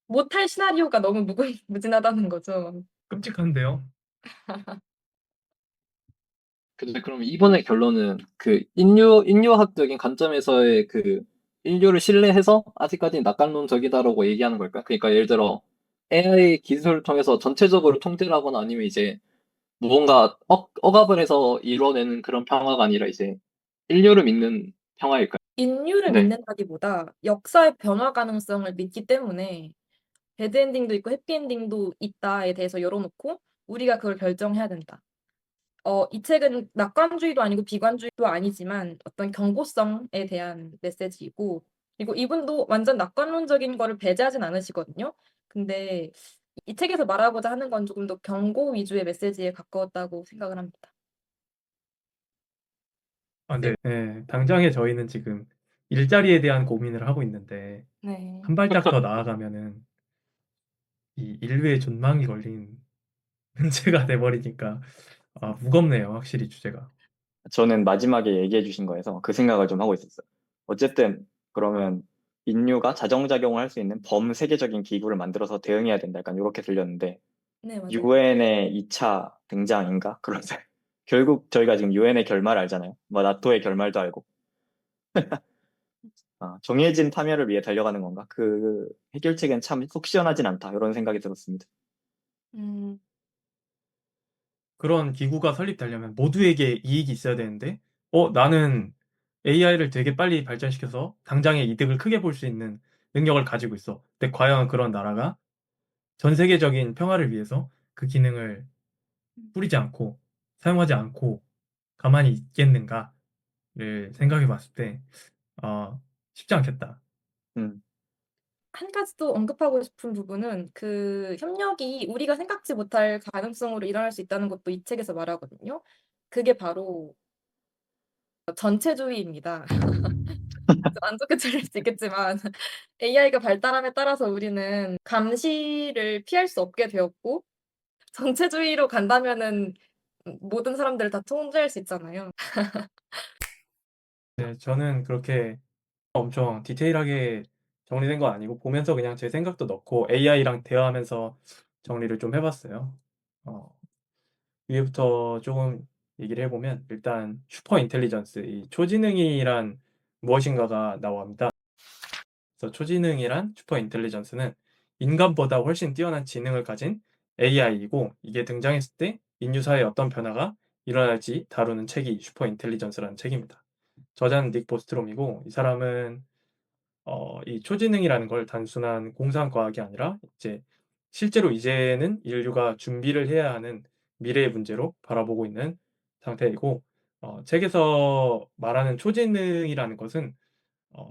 못할 시나리오가 너무 무궁무진하다는 거죠. 끔찍한데요? 근데 그럼 이번의 결론은 그 인류학적인 관점에서의 그 인류를 신뢰해서 아직까지는 낙관론적이다라고 얘기하는 걸까? 그러니까 예를 들어 AI 기술을 통해서 전체적으로 통제를 하거나 아니면 이제 무언가 억압을 해서 이뤄내는 그런 평화가 아니라 이제 인류를 믿는 평화일까요? 인류를 네. 믿는다기보다 역사의 변화 가능성을 믿기 때문에 배드엔딩도 있고 해피엔딩도 있다에 대해서 열어놓고 우리가 그걸 결정해야 된다. 이 책은 낙관주의도 아니고 비관주의도 아니지만 어떤 경고성에 대한 메시지이고 그리고 이분도 완전 낙관론적인 거를 배제하진 않으시거든요. 근데 이 책에서 말하고자 하는 건 조금 더 경고 위주의 메시지에 가까웠다고 생각을 합니다. 네, 당장에 저희는 지금 일자리에 대한 고민을 하고 있는데 네. 한 발짝 더 나아가면은 이 인류의 존망이 걸린 문제가 돼버리니까 무겁네요, 확실히 주제가. 저는 마지막에 얘기해 주신 거에서 그 생각을 좀 하고 있었어요. 어쨌든 그러면 인류가 자정작용을 할 수 있는 범세계적인 기구를 만들어서 대응해야 된다. 약간 이렇게 들렸는데 네, 맞아요. 유엔의 2차 등장인가? 그런 생각. 결국 저희가 지금 유엔의 결말 알잖아요. 뭐 나토의 결말도 알고. 정해진 파멸을 위해 달려가는 건가? 그 해결책은 참 속 시원하진 않다. 이런 생각이 들었습니다. 음, 그런 기구가 설립되려면 모두에게 이익이 있어야 되는데, 나는 AI를 되게 빨리 발전시켜서 당장의 이득을 크게 볼 수 있는 능력을 가지고 있어. 근데 과연 그런 나라가 전 세계적인 평화를 위해서 그 기능을 뿌리지 않고 사용하지 않고 가만히 있겠는가를 생각해 봤을 때, 쉽지 않겠다. 음, 한 가지 또 언급하고 싶은 부분은 그 협력이 우리가 생각지 못할 가능성으로 일어날 수 있다는 것도 이 책에서 말하거든요. 그게 바로 전체주의입니다. 안 좋게 들릴 수 있겠지만 AI가 발달함에 따라서 우리는 감시를 피할 수 없게 되었고 전체주의로 간다면은 모든 사람들을 다 통제할 수 있잖아요. 네, 저는 그렇게 엄청 디테일하게 정리된 건 아니고 보면서 그냥 제 생각도 넣고 AI랑 대화하면서 정리를 좀 해봤어요. 어, 위에부터 조금 얘기를 해보면 일단 슈퍼 인텔리전스, 이 초지능이란 무엇인가가 나옵니다. 그래서 초지능이란 슈퍼 인텔리전스는 인간보다 훨씬 뛰어난 지능을 가진 AI이고 이게 등장했을 때 인류 사회에 어떤 변화가 일어날지 다루는 책이 슈퍼 인텔리전스라는 책입니다. 저자는 닉 보스트롬이고 이 사람은 이 초지능이라는 걸 단순한 공상과학이 아니라 이제 실제로 이제는 인류가 준비를 해야 하는 미래의 문제로 바라보고 있는 상태이고, 책에서 말하는 초지능이라는 것은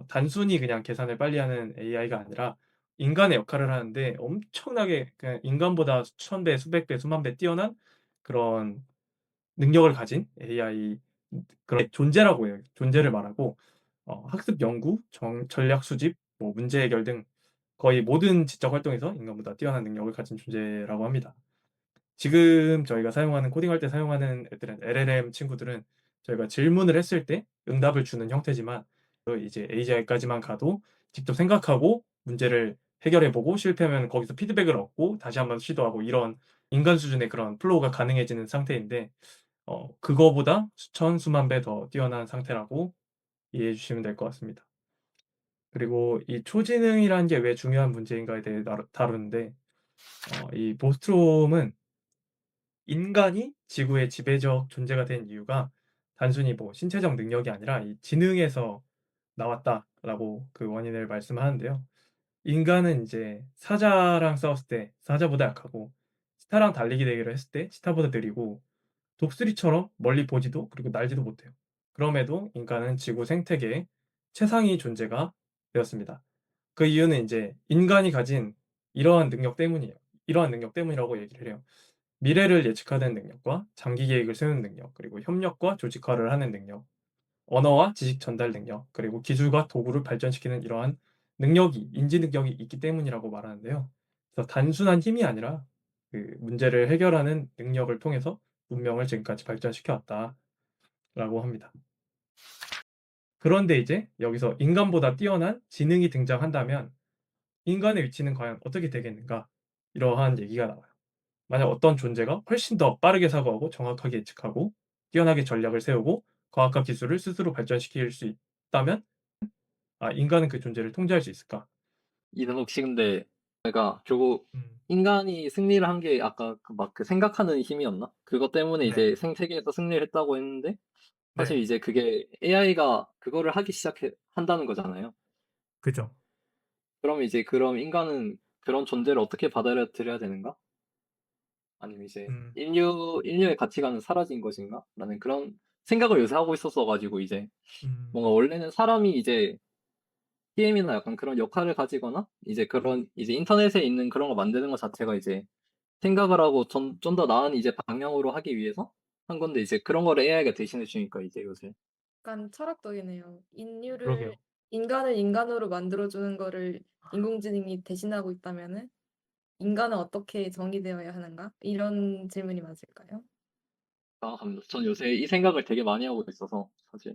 단순히 그냥 계산을 빨리 하는 AI가 아니라 인간의 역할을 하는데 엄청나게 그냥 인간보다 수천 배, 수백 배, 수만 배 뛰어난 그런 능력을 가진 AI, 그런 존재라고 해요. 존재를 말하고, 학습 연구, 전략 수집, 뭐 문제 해결 등 거의 모든 지적 활동에서 인간보다 뛰어난 능력을 가진 존재라고 합니다. 지금 저희가 사용하는 코딩할 때 사용하는 애들은 LLM 친구들은 저희가 질문을 했을 때 응답을 주는 형태지만, 이제 AGI까지만 가도 직접 생각하고 문제를 해결해 보고 실패하면 거기서 피드백을 얻고 다시 한번 시도하고, 이런 인간 수준의 그런 플로우가 가능해지는 상태인데, 그거보다 수천 수만 배 더 뛰어난 상태라고 이해해 주시면 될 것 같습니다. 그리고 이 초지능이라는 게 왜 중요한 문제인가에 대해 다루는데, 이 보스트롬은 인간이 지구의 지배적 존재가 된 이유가 단순히 뭐 신체적 능력이 아니라 이 지능에서 나왔다라고 그 원인을 말씀하는데요. 인간은 이제 사자랑 싸웠을 때 사자보다 약하고, 치타랑 달리기 대결을 했을 때 치타보다 느리고, 독수리처럼 멀리 보지도 그리고 날지도 못해요. 그럼에도 인간은 지구 생태계의 최상위 존재가 되었습니다. 그 이유는 이제 인간이 가진 이러한 능력 때문이에요. 이러한 능력 때문이라고 얘기를 해요. 미래를 예측하는 능력과 장기 계획을 세우는 능력, 그리고 협력과 조직화를 하는 능력, 언어와 지식 전달 능력, 그리고 기술과 도구를 발전시키는 이러한 능력이, 인지 능력이 있기 때문이라고 말하는데요. 그래서 단순한 힘이 아니라 그 문제를 해결하는 능력을 통해서 문명을 지금까지 발전시켜 왔다라고 합니다. 그런데 이제 여기서 인간보다 뛰어난 지능이 등장한다면 인간의 위치는 과연 어떻게 되겠는가? 이러한 얘기가 나와요. 만약 어떤 존재가 훨씬 더 빠르게 사고하고 정확하게 예측하고 뛰어나게 전략을 세우고 과학과 기술을 스스로 발전시킬 수 있다면, 인간은 그 존재를 통제할 수 있을까? 이는 혹시 근데 제가 결국 음. 인간이 승리를 한 게 아까 그 생각하는 힘이었나? 그것 때문에 네. 이제 생태계에서 승리를 했다고 했는데, 사실 네. 이제 그게 AI가 그거를 하기 한다는 거잖아요. 그죠. 그럼 인간은 그런 존재를 어떻게 받아들여야 되는가? 아니면 이제 음. 인류의 가치관은 사라진 것인가? 라는 그런 생각을 요새 하고 있었어 가지고, 이제 음. 뭔가 원래는 사람이 이제 PM이나 약간 그런 역할을 가지거나 이제 그런 이제 인터넷에 있는 그런 거 만드는 것 자체가 이제 생각을 하고 좀 더 나은 이제 방향으로 하기 위해서 한 건데, 이제 그런 거를 AI가 대신해 주니까 이제 요새 약간 철학적이네요. 그러게요. 인간을 인간으로 만들어주는 거를 인공지능이 대신하고 있다면은 인간은 어떻게 정의되어야 하는가? 이런 질문이 맞을까요? 생각합니다. 전 요새 이 생각을 되게 많이 하고 있어서 사실.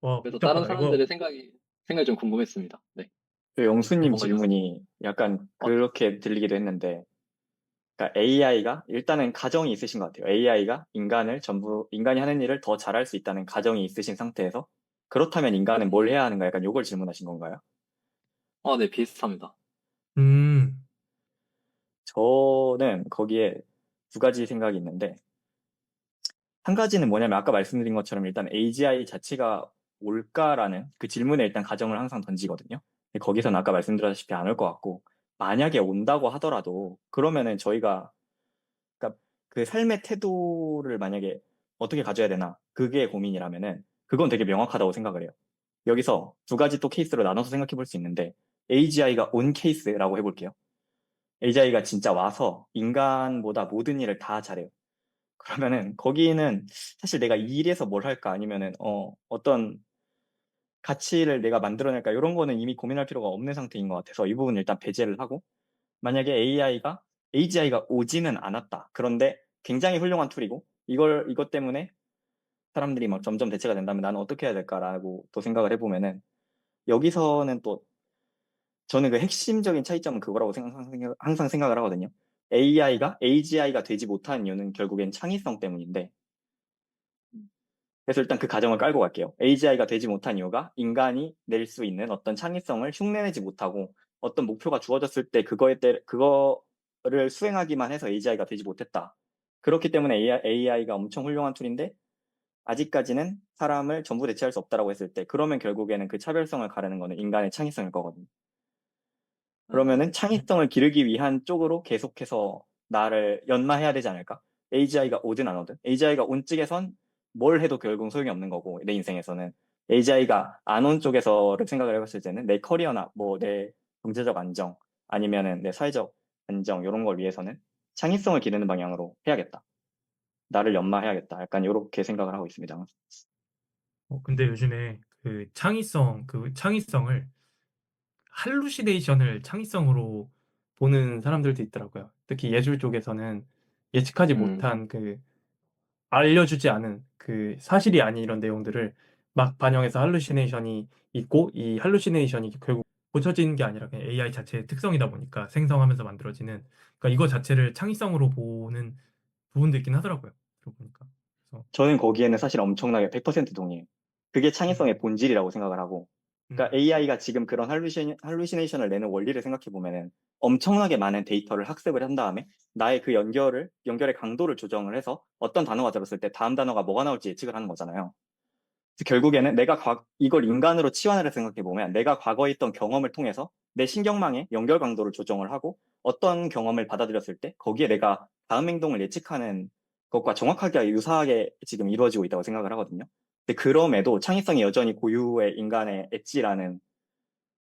와, 그래서 다른 복잡하다. 이거, 사람들의 생각이 좀 궁금했습니다. 네. 그 영수님 뭔가 요새 질문이 약간 네. 그렇게 들리기도 했는데, 그러니까 AI가 일단은 가정이 있으신 것 같아요. AI가 인간이 하는 일을 더 잘할 수 있다는 가정이 있으신 상태에서, 그렇다면 인간은 뭘 해야 하는가, 약간 요걸 질문하신 건가요? 네, 비슷합니다. 음. 저는 거기에 두 가지 생각이 있는데, 한 가지는 뭐냐면 아까 말씀드린 것처럼 일단 AGI 자체가 올까라는 그 질문에 일단 가정을 항상 던지거든요. 근데 거기서는 아까 말씀드렸다시피 안 올 것 같고, 만약에 온다고 하더라도 그러면은 저희가, 그러니까 그 삶의 태도를 만약에 어떻게 가져야 되나, 그게 고민이라면은 그건 되게 명확하다고 생각을 해요. 여기서 두 가지 또 케이스로 나눠서 생각해 볼 수 있는데, AGI가 온 케이스라고 해볼게요. AGI가 진짜 와서 인간보다 모든 일을 다 잘해요. 그러면은 거기는 사실 내가 이 일에서 뭘 할까, 아니면은 어떤 가치를 내가 만들어낼까, 이런 거는 이미 고민할 필요가 없는 상태인 것 같아서 이 부분은 일단 배제를 하고, 만약에 AGI가 오지는 않았다. 그런데 굉장히 훌륭한 툴이고 이것 때문에 사람들이 막 점점 대체가 된다면 나는 어떻게 해야 될까라고 또 생각을 해보면은, 여기서는 또 저는 그 핵심적인 차이점은 그거라고 항상 생각을 하거든요. AGI가 되지 못한 이유는 결국엔 창의성 때문인데, 그래서 일단 그 가정을 깔고 갈게요. AGI가 되지 못한 이유가 인간이 낼 수 있는 어떤 창의성을 흉내내지 못하고, 어떤 목표가 주어졌을 때 그거를 수행하기만 해서 AGI가 되지 못했다. 그렇기 때문에 AI가 엄청 훌륭한 툴인데 아직까지는 사람을 전부 대체할 수 없다라고 했을 때 그러면 결국에는 그 차별성을 가르는 거는 인간의 창의성일 거거든요. 그러면은 창의성을 기르기 위한 쪽으로 계속해서 나를 연마해야 되지 않을까? AGI가 오든 안 오든. AGI가 온 쪽에선 뭘 해도 결국은 소용이 없는 거고, 내 인생에서는. AGI가 안 온 쪽에서를 생각을 해봤을 때는 내 커리어나 뭐 내 경제적 안정, 아니면은 내 사회적 안정, 이런 걸 위해서는 창의성을 기르는 방향으로 해야겠다. 나를 연마해야겠다. 약간 이렇게 생각을 하고 있습니다. 근데 요즘에 그 창의성을 할루시네이션을 창의성으로 보는 사람들도 있더라고요. 특히 예술 쪽에서는 예측하지 음. 못한 알려주지 않은 사실이 아닌 이런 내용들을 막 반영해서 할루시네이션이 있고, 이 할루시네이션이 결국 고쳐지는 게 아니라 그냥 AI 자체의 특성이다 보니까 생성하면서 만들어지는, 그러니까 이거 자체를 창의성으로 보는 부분도 있긴 하더라고요. 들어보니까. 그래서 저는 거기에는 사실 엄청나게 100% 동의해요. 그게 창의성의 음, 본질이라고 생각을 하고, 그러니까 음, AI가 지금 그런 할루시네이션을 내는 원리를 생각해 보면은 엄청나게 많은 데이터를 학습을 한 다음에 나의 그 연결의 강도를 조정을 해서 어떤 단어가 들었을 때 다음 단어가 뭐가 나올지 예측을 하는 거잖아요. 그래서 결국에는 이걸 인간으로 치환을 해서 생각해 보면 내가 과거에 있던 경험을 통해서 내 신경망의 연결 강도를 조정을 하고 어떤 경험을 받아들였을 때 거기에 내가 다음 행동을 예측하는 것과 정확하게 유사하게 지금 이루어지고 있다고 생각을 하거든요. 근데 그럼에도 창의성이 여전히 고유의 인간의 엣지라는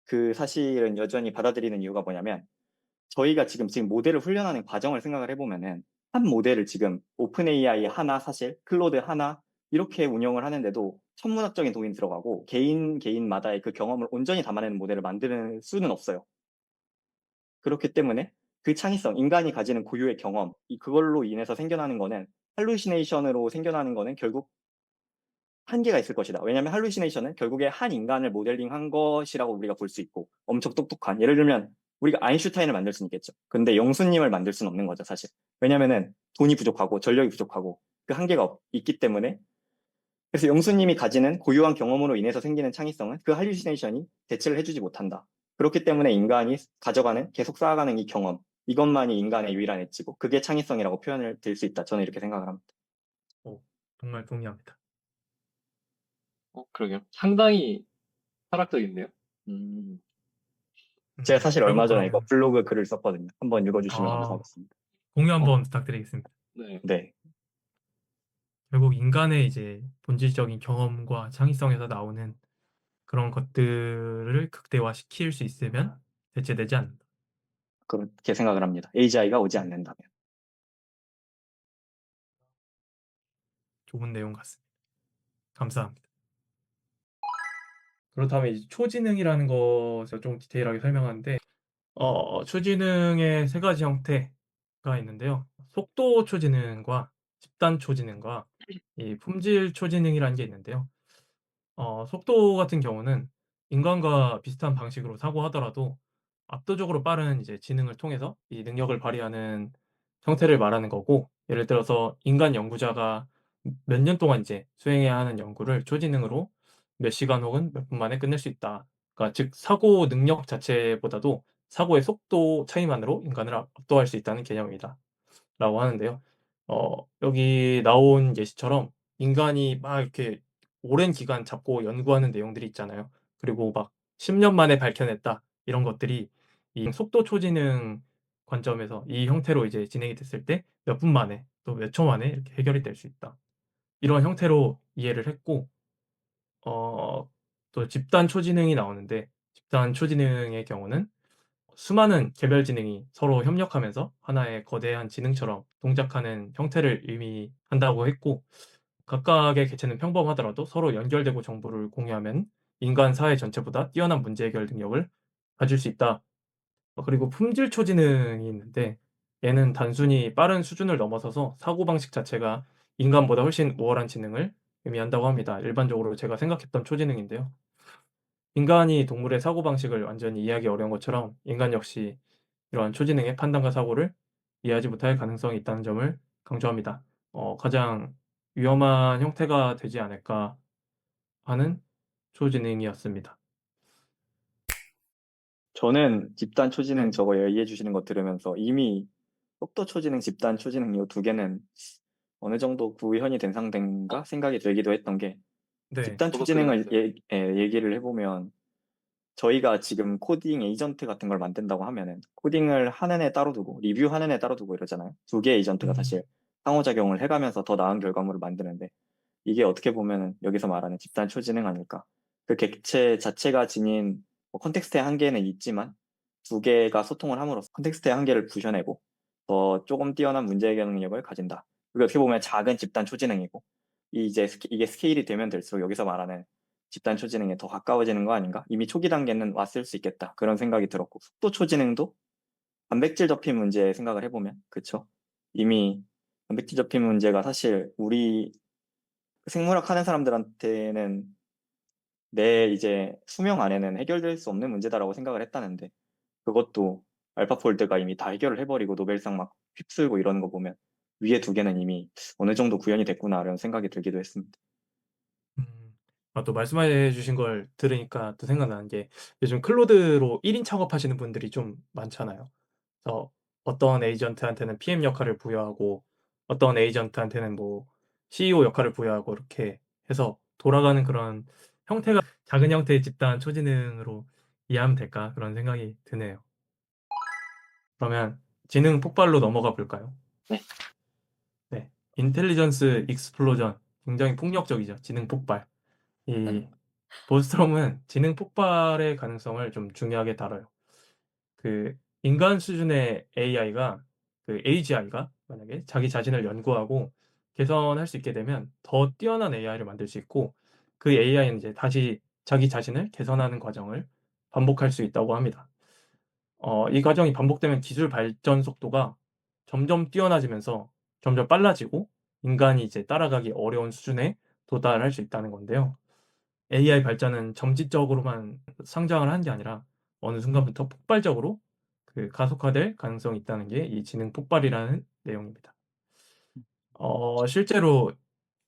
그 사실은 여전히 받아들이는 이유가 뭐냐면 저희가 지금 모델을 훈련하는 과정을 생각을 해보면은 한 모델을 지금 오픈 AI 하나 사실 클로드 하나 이렇게 운영을 하는데도 천문학적인 돈이 들어가고 개인마다의 그 경험을 온전히 담아내는 모델을 만드는 수는 없어요. 그렇기 때문에 그 창의성, 인간이 가지는 고유의 경험, 그걸로 인해서 생겨나는 거는 할루시네이션으로 생겨나는 거는 결국 한계가 있을 것이다. 왜냐하면 할루시네이션은 결국에 한 인간을 모델링한 것이라고 우리가 볼 수 있고 엄청 똑똑한 예를 들면 우리가 아인슈타인을 만들 수는 있겠죠. 근데 영수님을 만들 수는 없는 거죠, 사실. 왜냐면은 돈이 부족하고 전력이 부족하고 그 한계가 있기 때문에 그래서 영수님이 가지는 고유한 경험으로 인해서 생기는 창의성은 그 할루시네이션이 대체를 해주지 못한다. 그렇기 때문에 인간이 가져가는 계속 쌓아가는 이 경험 이것만이 인간의 유일한 엣지고 그게 창의성이라고 표현을 들 수 있다. 저는 이렇게 생각을 합니다. 정말 동의합니다. 그러게요. 상당히 철학적인데요. 음. 제가 사실 결국 얼마 전에 이거 그러면 블로그 글을 썼거든요. 한번 읽어주시면 감사하겠습니다. 공유 어, 한번 부탁드리겠습니다. 네. 네. 결국 인간의 이제 본질적인 경험과 창의성에서 나오는 그런 것들을 극대화시킬 수 있으면 대체되지 않는다. 그렇게 생각을 합니다. AGI가 오지 않는다면. 좋은 내용 같습니다. 감사합니다. 그렇다면 이제 초지능이라는 것을 좀 디테일하게 설명하는데, 초지능의 세 가지 형태가 있는데요. 속도 초지능과 집단 초지능과 이 품질 초지능이라는 게 있는데요. 속도 같은 경우는 인간과 비슷한 방식으로 사고하더라도 압도적으로 빠른 이제 지능을 통해서 이 능력을 발휘하는 형태를 말하는 거고, 예를 들어서 인간 연구자가 몇 년 동안 이제 수행해야 하는 연구를 초지능으로 몇 시간 혹은 몇 분 만에 끝낼 수 있다. 그러니까 즉 사고 능력 자체보다도 사고의 속도 차이만으로 인간을 압도할 수 있다는 개념이다. 라고 하는데요. 여기 나온 예시처럼 인간이 막 이렇게 오랜 기간 잡고 연구하는 내용들이 있잖아요. 그리고 막 10년 만에 밝혀냈다 이런 것들이 이 속도 초지능 관점에서 이 형태로 이제 진행이 됐을 때 몇 분 만에 또 몇 초 만에 이렇게 해결이 될 수 있다. 이런 형태로 이해를 했고, 어, 또 집단 초지능이 나오는데, 집단 초지능의 경우는 수많은 개별 지능이 서로 협력하면서 하나의 거대한 지능처럼 동작하는 형태를 의미한다고 했고, 각각의 개체는 평범하더라도 서로 연결되고 정보를 공유하면 인간 사회 전체보다 뛰어난 문제 해결 능력을 가질 수 있다. 그리고 품질 초지능이 있는데, 얘는 단순히 빠른 수준을 넘어서서 사고방식 자체가 인간보다 훨씬 우월한 지능을 의미한다고 합니다. 일반적으로 제가 생각했던 초지능인데요. 인간이 동물의 사고방식을 완전히 이해하기 어려운 것처럼 인간 역시 이러한 초지능의 판단과 사고를 이해하지 못할 가능성이 있다는 점을 강조합니다. 가장 위험한 형태가 되지 않을까 하는 초지능이었습니다. 저는 집단 초지능 네. 저거 얘기해 주시는 거 들으면서 이미 속도 초지능, 집단 초지능 이 두 개는 어느 정도 구현이 된 상태인가 생각이 들기도 했던 게 네. 집단 저도 그 초지능을 생각했어요. 얘기를 해보면 저희가 지금 코딩 에이전트 같은 걸 만든다고 하면은 코딩을 하는 애 따로 두고 리뷰하는 애 따로 두고 이러잖아요. 두 개의 에이전트가 사실 상호작용을 해가면서 더 나은 결과물을 만드는데 이게 어떻게 보면은 여기서 말하는 집단 초지능 아닐까. 그 객체 자체가 지닌 뭐 컨텍스트의 한계는 있지만 두 개가 소통을 함으로써 컨텍스트의 한계를 부셔내고 더 조금 뛰어난 문제 해결 능력을 가진다. 그게 어떻게 보면 작은 집단 초지능이고 이게 스케일이 되면 될수록 여기서 말하는 집단 초지능에 더 가까워지는 거 아닌가? 이미 초기 단계는 왔을 수 있겠다. 그런 생각이 들었고 속도 초지능도 단백질 접힌 문제 생각을 해보면 그쵸? 이미 단백질 접힌 문제가 사실 우리 생물학 하는 사람들한테는 내 이제 수명 안에는 해결될 수 없는 문제다라고 생각을 했다는데 그것도 알파폴드가 이미 다 해결을 해버리고 노벨상 막 휩쓸고 이러는 거 보면 위에 두 개는 이미 어느 정도 구현이 됐구나 이런 생각이 들기도 했습니다. 또 말씀해 주신 걸 들으니까 또 생각나는 게 요즘 클로드로 1인 작업하시는 분들이 좀 많잖아요. 그래서 어떤 에이전트한테는 PM 역할을 부여하고 어떤 에이전트한테는 뭐 CEO 역할을 부여하고 이렇게 해서 돌아가는 그런 형태가 작은 형태의 집단 초지능으로 이해하면 될까 그런 생각이 드네요. 그러면 지능 폭발로 넘어가 볼까요? 네. 네. 인텔리전스 익스플로전 굉장히 폭력적이죠. 지능 폭발. 이 보스트롬은 지능 폭발의 가능성을 좀 중요하게 다뤄요. 그 인간 수준의 AI가 그 AGI가 만약에 자기 자신을 연구하고 개선할 수 있게 되면 더 뛰어난 AI를 만들 수 있고 그 AI는 이제 다시 자기 자신을 개선하는 과정을 반복할 수 있다고 합니다. 이 과정이 반복되면 기술 발전 속도가 점점 뛰어나지면서 점점 빨라지고 인간이 이제 따라가기 어려운 수준에 도달할 수 있다는 건데요. AI 발전은 점진적으로만 성장을 하는 게 아니라 어느 순간부터 폭발적으로 그 가속화될 가능성이 있다는 게 이 지능 폭발이라는 내용입니다. 실제로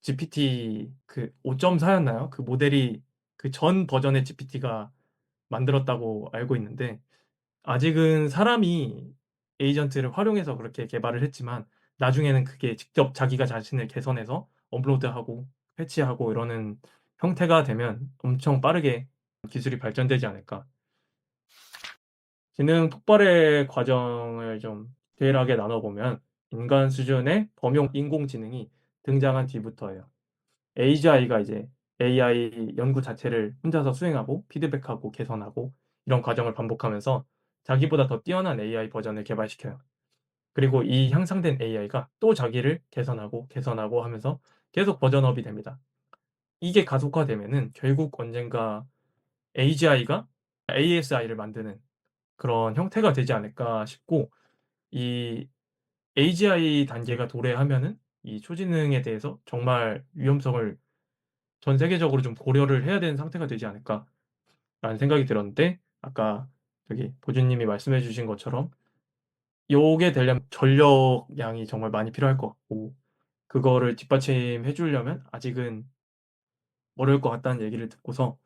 GPT 그 5.4였나요? 그 모델이 그 전 버전의 GPT가 만들었다고 알고 있는데 아직은 사람이 에이전트를 활용해서 그렇게 개발을 했지만 나중에는 그게 직접 자기가 자신을 개선해서 업로드하고 패치하고 이러는 형태가 되면 엄청 빠르게 기술이 발전되지 않을까. 지능 폭발의 과정을 좀 디테일하게 나눠보면 인간 수준의 범용 인공지능이 등장한 뒤부터예요. AGI가 이제 AI 연구 자체를 혼자서 수행하고 피드백하고 개선하고 이런 과정을 반복하면서 자기보다 더 뛰어난 AI 버전을 개발시켜요. 그리고 이 향상된 AI가 또 자기를 개선하고 하면서 계속 버전업이 됩니다. 이게 가속화되면은 결국 언젠가 AGI가 ASI를 만드는 그런 형태가 되지 않을까 싶고 이 AGI 단계가 도래하면은 이 초지능에 대해서 정말 위험성을 전 세계적으로 좀 고려를 해야 되는 상태가 되지 않을까라는 생각이 들었는데 아까 저기 보주님이 말씀해 주신 것처럼 요게 되려면 전력량이 정말 많이 필요할 것 같고 그거를 뒷받침해 주려면 아직은 어려울 것 같다는 얘기를 듣고서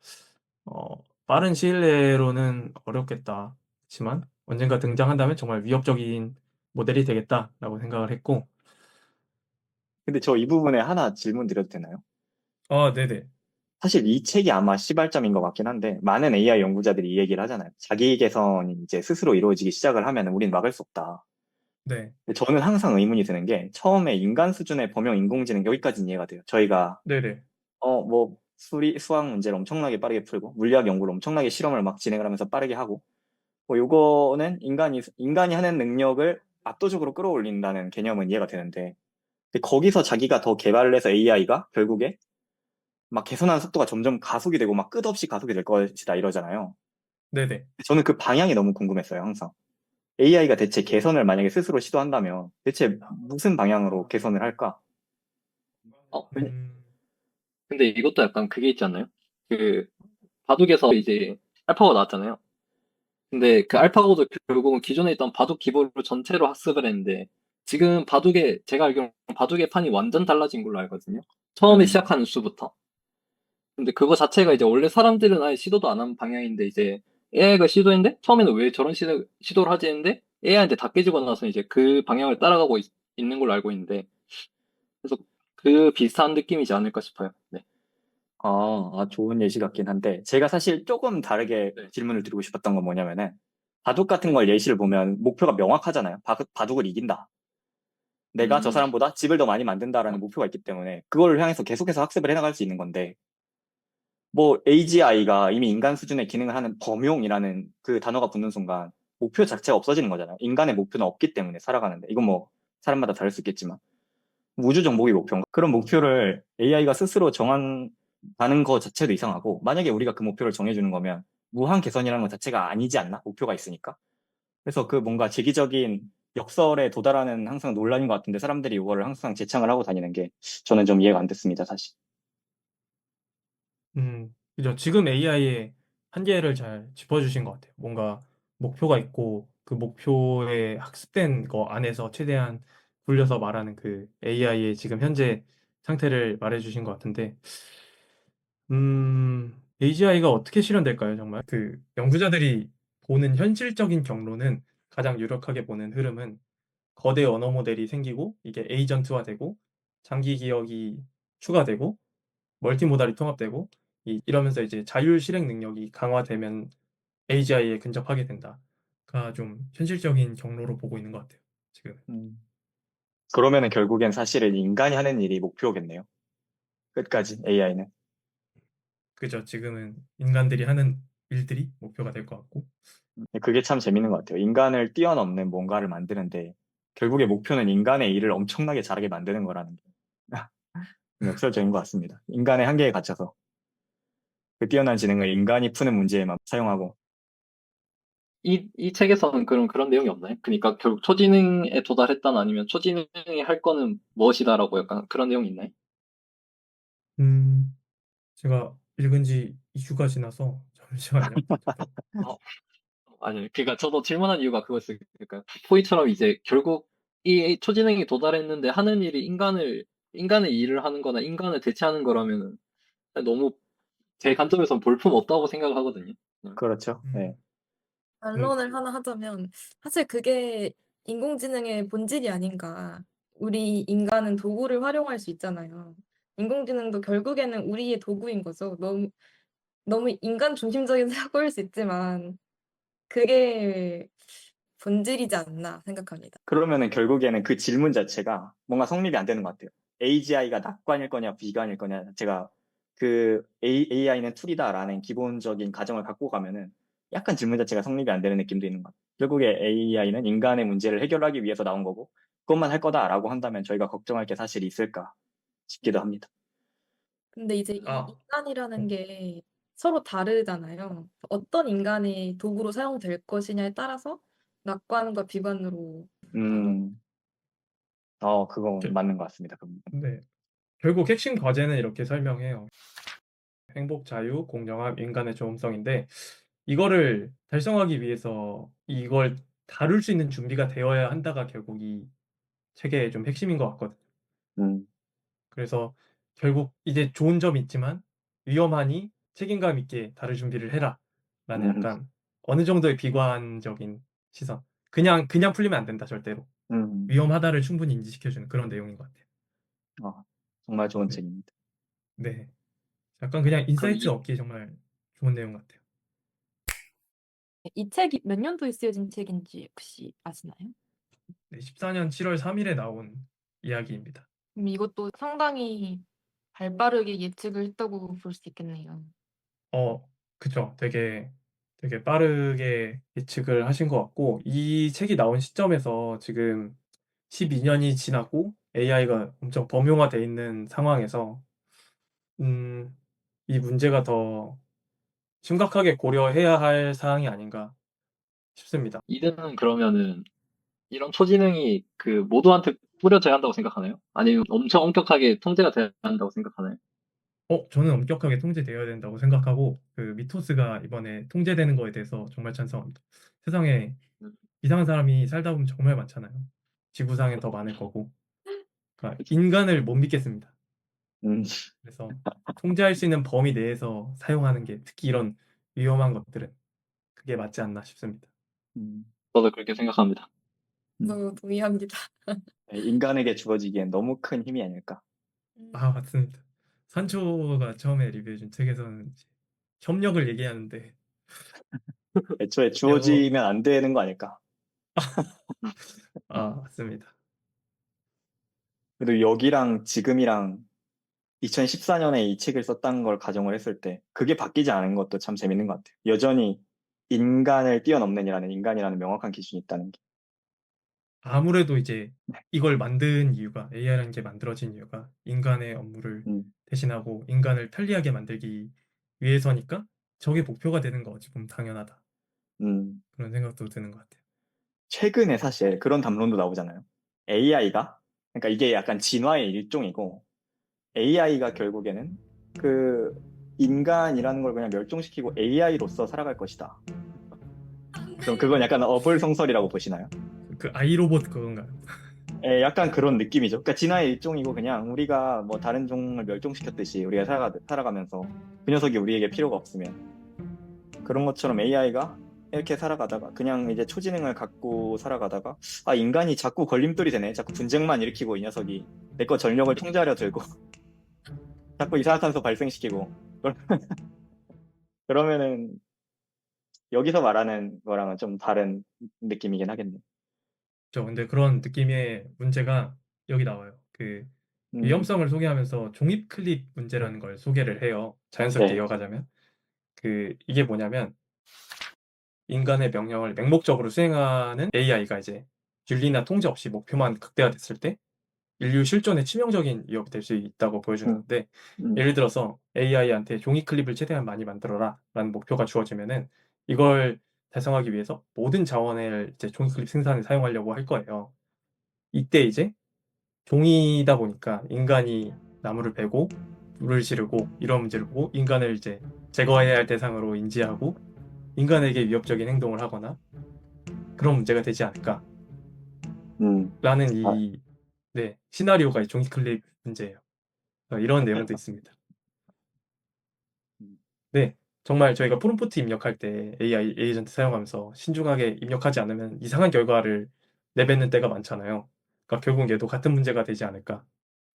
빠른 시일 내로는 어렵겠다. 그치만 언젠가 등장한다면 정말 위협적인 모델이 되겠다라고 생각을 했고 근데 저 이 부분에 하나 질문 드려도 되나요? 네네. 사실 이 책이 아마 시발점인 것 같긴 한데 많은 AI 연구자들이 이 얘기를 하잖아요. 자기 개선이 이제 스스로 이루어지기 시작을 하면 우린 막을 수 없다. 네. 근데 저는 항상 의문이 드는 게 처음에 인간 수준의 범용 인공지능 여기까지는 이해가 돼요. 저희가 네네. 뭐 수학 문제를 엄청나게 빠르게 풀고 물리학 연구를 엄청나게 실험을 막 진행을 하면서 빠르게 하고 뭐 요거는 인간이 하는 능력을 압도적으로 끌어올린다는 개념은 이해가 되는데 근데 거기서 자기가 더 개발을 해서 AI가 결국에 막 개선하는 속도가 점점 가속이 되고 막 끝없이 가속이 될 것이다 이러잖아요. 네네. 저는 그 방향이 너무 궁금했어요, 항상. AI가 대체 개선을 만약에 스스로 시도한다면 대체 무슨 방향으로 개선을 할까? 어, 음. 근데 이것도 약간 그게 있지 않나요? 그 바둑에서 이제 알파고가 나왔잖아요. 근데 그 알파고도 결국은 기존에 있던 바둑 기본을 전체로 학습을 했는데 지금 제가 알기로는 바둑의 판이 완전 달라진 걸로 알거든요. 처음에 시작하는 수부터. 근데 그거 자체가 이제 원래 사람들은 아예 시도도 안 한 방향인데 이제 AI가 시도했는데 처음에는 왜 저런 시도를 하지 했는데 AI한테 다 깨지고 나서 이제 그 방향을 따라가고 있는 걸로 알고 있는데 그래서 그 비슷한 느낌이지 않을까 싶어요. 네. 좋은 예시 같긴 한데, 제가 사실 조금 다르게 네. 질문을 드리고 싶었던 건 뭐냐면은, 바둑 같은 걸 예시를 보면 목표가 명확하잖아요. 바둑을 이긴다. 내가 저 사람보다 집을 더 많이 만든다라는 목표가 있기 때문에, 그걸 향해서 계속해서 학습을 해나갈 수 있는 건데, 뭐, AGI가 이미 인간 수준의 기능을 하는 범용이라는 그 단어가 붙는 순간, 목표 자체가 없어지는 거잖아요. 인간의 목표는 없기 때문에 살아가는데, 이건 뭐, 사람마다 다를 수 있겠지만. 우주 정복이 목표인가? 그런 목표를 AI가 스스로 정한다는 것 자체도 이상하고, 만약에 우리가 그 목표를 정해주는 거면 무한 개선이라는 것 자체가 아니지 않나? 목표가 있으니까. 그래서 그 뭔가 제기적인 역설에 도달하는 항상 논란인 것 같은데 사람들이 이거를 항상 제창을 하고 다니는 게 저는 좀 이해가 안 됐습니다, 사실. 그죠. 지금 AI의 한계를 잘 짚어주신 것 같아요. 뭔가 목표가 있고 그 목표에 학습된 거 안에서 최대한 굴려서 말하는 그 AI의 지금 현재 상태를 말해주신 것 같은데, AGI가 어떻게 실현될까요, 정말? 그 연구자들이 보는 현실적인 경로는 가장 유력하게 보는 흐름은 거대 언어 모델이 생기고 이게 에이전트화되고 장기 기억이 추가되고 멀티모달이 통합되고 이러면서 이제 자율 실행 능력이 강화되면 AGI에 근접하게 된다가 좀 현실적인 경로로 보고 있는 것 같아요, 지금. 음. 그러면은 결국엔 사실은 인간이 하는 일이 목표겠네요. 끝까지 AI는. 그죠. 지금은 인간들이 하는 일들이 목표가 될 것 같고. 그게 참 재밌는 것 같아요. 인간을 뛰어넘는 뭔가를 만드는데 결국에 목표는 인간의 일을 엄청나게 잘하게 만드는 거라는 게 역설적인 것 같습니다. 인간의 한계에 갇혀서 그 뛰어난 지능을 인간이 푸는 문제에만 사용하고. 이 책에서는 그런 내용이 없나요? 그러니까 결국 초지능에 도달했다는 아니면 초지능이 할 거는 무엇이다라고 약간 그런 내용이 있나요? 음, 제가 읽은 지 2주가 지나서 잠시만요. 잠깐. 어, 아니, 그러니까 저도 질문한 이유가 그거였어요. 그러니까 포이처럼 이제 결국 이 초지능이 도달했는데 하는 일이 인간의 일을 하는 거나 인간을 대체하는 거라면 너무 제 관점에선 볼품 없다고 생각을 하거든요. 그렇죠. 네. 음, 음, 반론을 하나 하자면 사실 그게 인공지능의 본질이 아닌가. 우리 인간은 도구를 활용할 수 있잖아요. 인공지능도 결국에는 우리의 도구인 거죠. 너무 인간 중심적인 사고일 수 있지만 그게 본질이지 않나 생각합니다. 그러면은 결국에는 그 질문 자체가 뭔가 성립이 안 되는 것 같아요. AGI가 낙관일 거냐 비관일 거냐 자체가 그 AI는 툴이다라는 기본적인 가정을 갖고 가면은 약간 질문 자체가 성립이 안 되는 느낌도 있는 것 같아요. 결국에 AI는 인간의 문제를 해결하기 위해서 나온 거고 그것만 할 거다라고 한다면 저희가 걱정할 게 사실 있을까 싶기도 합니다. 근데 이제 이 아, 인간이라는 게 서로 다르잖아요. 어떤 인간이 도구로 사용될 것이냐에 따라서 낙관과 비관으로 나눠. 음, 그거 게- 맞는 것 같습니다. 네. 결국 핵심 과제는 이렇게 설명해요. 행복, 자유, 공정함, 인간의 조음성인데 이거를 달성하기 위해서 이걸 다룰 수 있는 준비가 되어야 한다가 결국 이 책의 좀 핵심인 것 같거든요. 음, 그래서 결국 이제 좋은 점이 있지만 위험하니 책임감 있게 다룰 준비를 해라 라는 음, 약간 어느 정도의 비관적인 시선. 그냥 풀리면 안 된다, 절대로. 음. 위험하다를 충분히 인지시켜주는 그런 내용인 것 같아요. 정말 좋은 네. 책입니다. 네. 약간 그냥 그럼 인사이트 얻기 정말 좋은 내용 같아요. 이 책이 몇 년도에 쓰여진 책인지 혹시 아시나요? 네, 14년 7월 3일에 나온 이야기입니다. 이것도 상당히 발빠르게 예측을 했다고 볼 수 있겠네요. 그쵸. 되게 빠르게 예측을 하신 것 같고, 이 책이 나온 시점에서 지금 12년이 지났고 AI가 엄청 범용화돼 있는 상황에서, 음, 이 문제가 더 심각하게 고려해야 할 사항이 아닌가 싶습니다. 이드는 그러면은 이런 초지능이 그 모두한테 뿌려져야 한다고 생각하나요? 아니면 엄청 엄격하게 통제가 돼야 한다고 생각하나요? 저는 엄격하게 통제되어야 된다고 생각하고, 그 미토스가 이번에 통제되는 거에 대해서 정말 찬성합니다. 세상에 음, 이상한 사람이 살다 보면 정말 많잖아요. 지구상엔 더 많을 거고. 그러니까 그쵸. 인간을 못 믿겠습니다. 음, 그래서 통제할 수 있는 범위 내에서 사용하는 게 특히 이런 위험한 것들은 그게 맞지 않나 싶습니다. 음, 저도 그렇게 생각합니다. 저도 동의합니다. 네, 인간에게 주어지기엔 너무 큰 힘이 아닐까. 아, 맞습니다. 산초가 처음에 리뷰해준 책에서는 이제 협력을 얘기하는데 애초에 여 주어지면 안 되는 거 아닐까. 맞습니다. 그래도 여기랑 지금이랑 2014년에 이 책을 썼다는 걸 가정을 했을 때 그게 바뀌지 않은 것도 참 재밌는 것 같아요. 여전히 인간을 뛰어넘는 인간이라는 명확한 기준이 있다는 게. 아무래도 이제 이걸 만든 이유가 AI라는 게 만들어진 이유가 인간의 업무를 음, 대신하고 인간을 편리하게 만들기 위해서니까 저게 목표가 되는 거 어찌 보면 당연하다. 음. 그런 생각도 드는 것 같아요. 최근에 사실 그런 담론도 나오잖아요. AI가, 그러니까 이게 약간 진화의 일종이고, AI가 결국에는 그 인간이라는 걸 그냥 멸종시키고 AI로서 살아갈 것이다. 그럼 그건 약간 어불성설이라고 보시나요? 그 아이로봇 그건가요? 예, 약간 그런 느낌이죠. 그러니까 진화의 일종이고 그냥 우리가 뭐 다른 종을 멸종시켰듯이 우리가 살아가면서 그 녀석이 우리에게 필요가 없으면 그런 것처럼 AI가 이렇게 살아가다가 그냥 이제 초지능을 갖고 살아가다가 아 인간이 자꾸 걸림돌이 되네. 자꾸 분쟁만 일으키고 이 녀석이 내 거 전력을 통제하려 들고 자꾸 이산화탄소 발생시키고 그러면은 여기서 말하는 거랑은 좀 다른 느낌이긴 하겠네. 근데 그런 느낌의 문제가 여기 나와요. 그 음, 위험성을 소개하면서 종입 클립 문제라는 걸 소개를 해요. 자연스럽게 네. 이어가자면. 이게 뭐냐면 인간의 명령을 맹목적으로 수행하는 AI가 이제 윤리나 통제 없이 목표만 극대화됐을 때 인류 실존에 치명적인 위협이 될 수 있다고 보여주는 음, 건데, 음, 예를 들어서 AI한테 종이 클립을 최대한 많이 만들어라 라는 목표가 주어지면은 이걸 달성하기 위해서 모든 자원을 이제 종이 클립 생산에 사용하려고 할 거예요. 이때 이제 종이다 보니까 인간이 나무를 베고 불을 지르고 이런 문제를 보고 인간을 이제 제거해야 할 대상으로 인지하고 인간에게 위협적인 행동을 하거나 그런 문제가 되지 않을까라는 음. 아, 네, 시나리오가 이 종이 클립 문제예요. 이런 내용도 있습니다. 음, 네, 정말 저희가 프롬프트 입력할 때 AI 에이전트 사용하면서 신중하게 입력하지 않으면 이상한 결과를 내뱉는 때가 많잖아요. 그러니까 결국 얘도 같은 문제가 되지 않을까.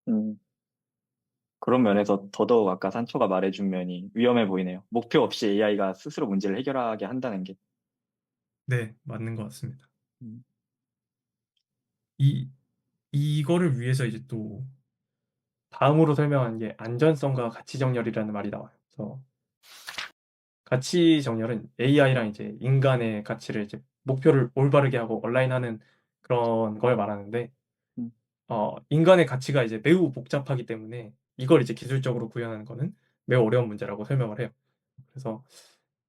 음. 그런 면에서 더더욱 아까 산초가 말해준 면이 위험해 보이네요. 목표 없이 AI가 스스로 문제를 해결하게 한다는 게. 네, 맞는 것 같습니다. 음, 이, 이거를 위해서 이제 또 다음으로 설명한 게 안전성과 가치 정렬이라는 말이 나와요. 그래서 가치 정렬은 AI랑 이제 인간의 가치를 이제 목표를 올바르게 하고 얼라인하는 그런 걸 말하는데, 음, 인간의 가치가 이제 매우 복잡하기 때문에 이걸 이제 기술적으로 구현하는 거는 매우 어려운 문제라고 설명을 해요. 그래서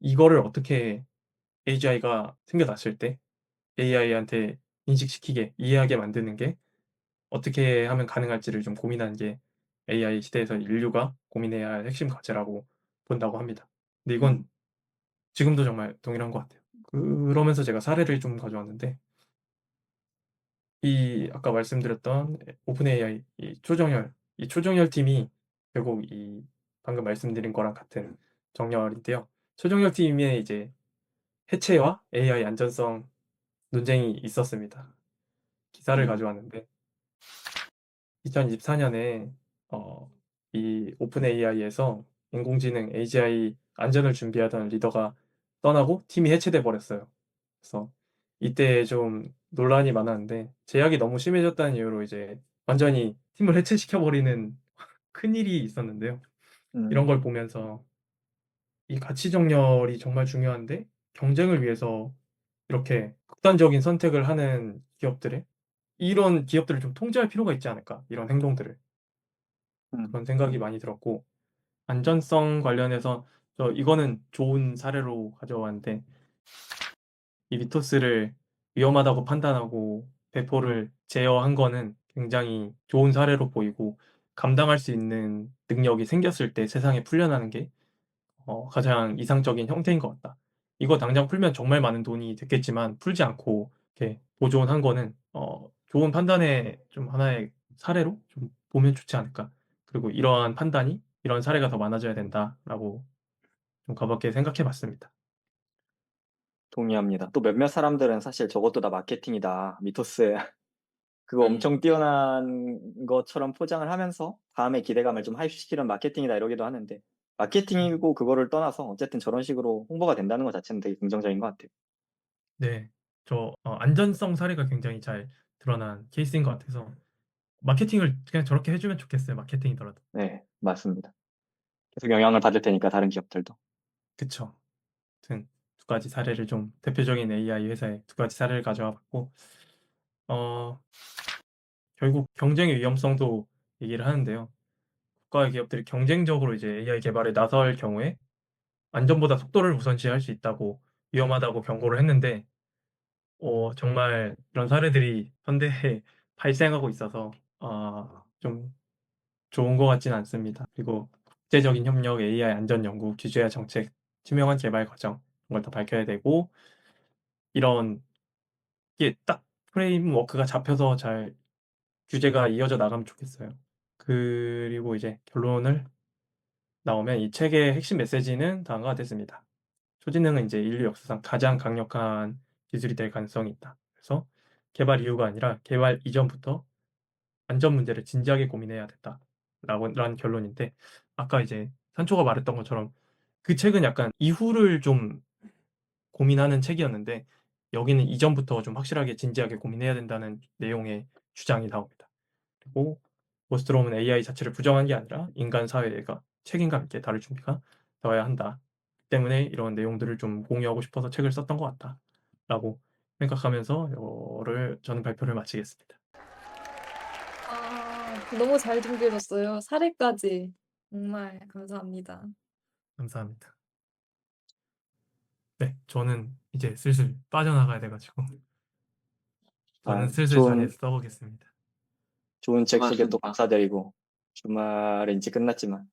이거를 어떻게 AGI가 생겨났을 때 AI한테 인식시키게 이해하게 만드는 게 어떻게 하면 가능할지를 좀 고민하는 게 AI 시대에서 인류가 고민해야 할 핵심 과제라고 본다고 합니다. 근데 이건 음, 지금도 정말 동일한 것 같아요. 그러면서 제가 사례를 좀 가져왔는데, 이 아까 말씀드렸던 오픈 AI 이 초정열 팀이 결국 이 방금 말씀드린 거랑 같은 정렬인데요. 초정열 팀의 이제 해체와 AI 안전성 논쟁이 있었습니다. 기사를 음, 가져왔는데 2024년에 이 오픈 AI에서 인공지능 AGI 안전을 준비하던 리더가 떠나고 팀이 해체돼 버렸어요. 그래서 이때 좀 논란이 많았는데 제약이 너무 심해졌다는 이유로 이제 완전히 팀을 해체시켜 버리는 큰일이 있었는데요. 이런 음, 걸 보면서 이 가치 정렬이 정말 중요한데 경쟁을 위해서 이렇게 극단적인 선택을 하는 이런 기업들을 좀 통제할 필요가 있지 않을까? 이런 행동들을. 그런 생각이 많이 들었고, 안전성 관련해서 이거는 좋은 사례로 가져왔는데, 이 리토스를 위험하다고 판단하고 배포를 제어한 거는 굉장히 좋은 사례로 보이고, 감당할 수 있는 능력이 생겼을 때 세상에 풀려나는 게 가장 이상적인 형태인 것 같다. 이거 당장 풀면 정말 많은 돈이 됐겠지만 풀지 않고 이렇게 보존한 거는 좋은 판단의 좀 하나의 사례로 좀 보면 좋지 않을까. 그리고 이러한 판단이 이런 사례가 더 많아져야 된다라고 좀 가볍게 생각해 봤습니다. 동의합니다. 또 몇몇 사람들은 사실 저것도 다 마케팅이다. 미토스 그거 엄청 뛰어난 것처럼 포장을 하면서 다음에 기대감을 좀 하입시키는 마케팅이다 이러기도 하는데 마케팅이고 그거를 떠나서 어쨌든 저런 식으로 홍보가 된다는 것 자체는 되게 긍정적인 것 같아요. 네. 안전성 사례가 굉장히 잘 드러난 케이스인 것 같아서 마케팅을 그냥 저렇게 해주면 좋겠어요. 마케팅이더라도. 네, 맞습니다. 계속 영향을 받을 테니까 다른 기업들도. 그쵸. 아무튼 두 가지 사례를 좀 대표적인 AI 회사의 두 가지 사례를 가져와 봤고 어, 결국 경쟁의 위험성도 얘기를 하는데요. 국가 기업들이 경쟁적으로 이제 AI 개발에 나설 경우에 안전보다 속도를 우선시할 수 있다고 위험하다고 경고를 했는데 정말 이런 사례들이 현대에 발생하고 있어서 좀 좋은 것 같지는 않습니다. 그리고 국제적인 협력, AI 안전 연구, 규제와 정책, 투명한 개발 과정 이런 걸 더 밝혀야 되고 이런 게 딱 프레임워크가 잡혀서 잘 규제가 이어져 나가면 좋겠어요. 그리고 이제 결론을 나오면 이 책의 핵심 메시지는 다음과 같았습니다. 초지능은 이제 인류 역사상 가장 강력한 기술이 될 가능성이 있다. 그래서 개발 이후가 아니라 개발 이전부터 안전 문제를 진지하게 고민해야 됐다라는 결론인데 아까 이제 산초가 말했던 것처럼 그 책은 약간 이후를 좀 고민하는 책이었는데 여기는 이전부터 좀 확실하게 진지하게 고민해야 된다는 내용의 주장이 나옵니다. 그리고 모스트롬은 AI 자체를 부정한 게 아니라 인간 사회가 책임감 있게 다룰 준비가 되어야 한다. 때문에 이런 내용들을 좀 공유하고 싶어서 책을 썼던 것 같다라고 생각하면서 이거를 저는 발표를 마치겠습니다. 너무 잘 준비해줬어요. 사례까지. 정말 감사합니다. 감사합니다. 네, 저는 이제 슬슬 빠져나가야 돼가지고 저는 슬슬 자리에서 써보겠습니다. 좋은 책 소개 또 수고하셨습니다. 감사드리고 주말은 이제 끝났지만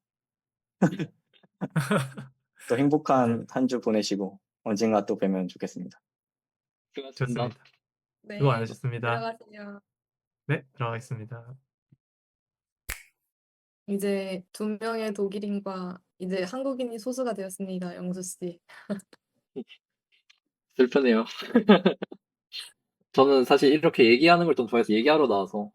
또 행복한 네, 한 주 보내시고 언젠가 또 뵈면 좋겠습니다. 수고하셨습니다. 좋습니다. 수고 네, 많으셨습니다. 들어가세요. 네, 들어가겠습니다. 이제 2명의 독일인과 이제 한국인이 소수가 되었습니다. 영수 씨. 슬프네요. 저는 사실 이렇게 얘기하는 걸 좀 좋아해서 얘기하러 나와서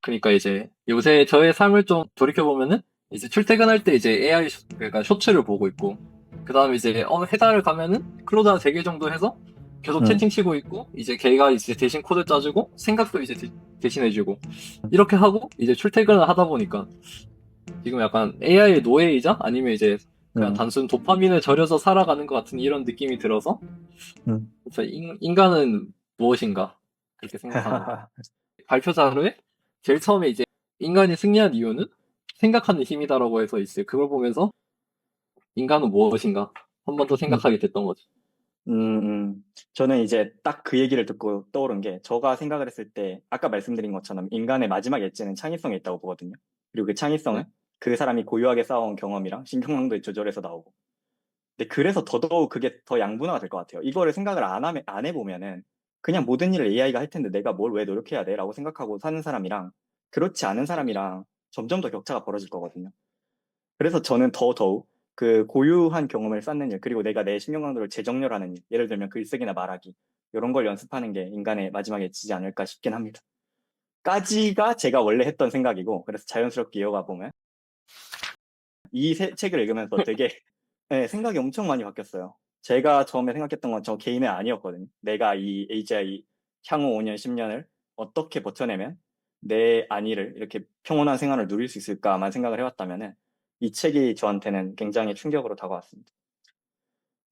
그러니까 이제 요새 저의 삶을 좀 돌이켜 보면은 이제 출퇴근할 때 이제 AI 그러니까 쇼츠를 보고 있고 그 다음에 이제 회사를 가면은 클로드 한 3개 정도 해서 계속 채팅 치고 있고 이제 걔가 이제 대신 코드 짜주고 생각도 이제 대신해주고 이렇게 하고 이제 출퇴근을 하다 보니까 지금 약간 AI의 노예이자 아니면 이제 그냥 단순 도파민에 절여서 살아가는 것 같은 이런 느낌이 들어서 그래서 인간은 무엇인가 그렇게 생각합니다. 발표 자료에 제일 처음에 이제 인간이 승리한 이유는 생각하는 힘이다라고 해서 있어요. 그걸 보면서 인간은 무엇인가 한 번 더 생각하게 됐던 거죠. 저는 이제 딱 그 얘기를 듣고 떠오른 게 제가 생각을 했을 때 아까 말씀드린 것처럼 인간의 마지막 엣지는 창의성에 있다고 보거든요. 그리고 그 창의성은 네. 그 사람이 고유하게 쌓아온 경험이랑 신경망도 조절해서 나오고. 근데 그래서 더더욱 그게 더 양분화가 될 것 같아요. 이거를 생각을 안 해보면은 그냥 모든 일을 AI가 할 텐데 내가 뭘 왜 노력해야 돼? 라고 생각하고 사는 사람이랑 그렇지 않은 사람이랑 점점 더 격차가 벌어질 거거든요. 그래서 저는 더더욱 그 고유한 경험을 쌓는 일, 그리고 내가 내 신경강도를 재정렬하는 일, 예를 들면 글쓰기나 말하기, 이런 걸 연습하는 게 인간의 마지막에 지지 않을까 싶긴 합니다. 까지가 제가 원래 했던 생각이고, 그래서 자연스럽게 이어가 보면, 이 책을 읽으면서 되게 네, 생각이 엄청 많이 바뀌었어요. 제가 처음에 생각했던 건 저 개인은 아니었거든요. 내가 이 AGI 향후 5년, 10년을 어떻게 버텨내면 내 안위를 이렇게 평온한 생활을 누릴 수 있을까만 생각을 해왔다면은 이 책이 저한테는 굉장히 충격으로 다가왔습니다.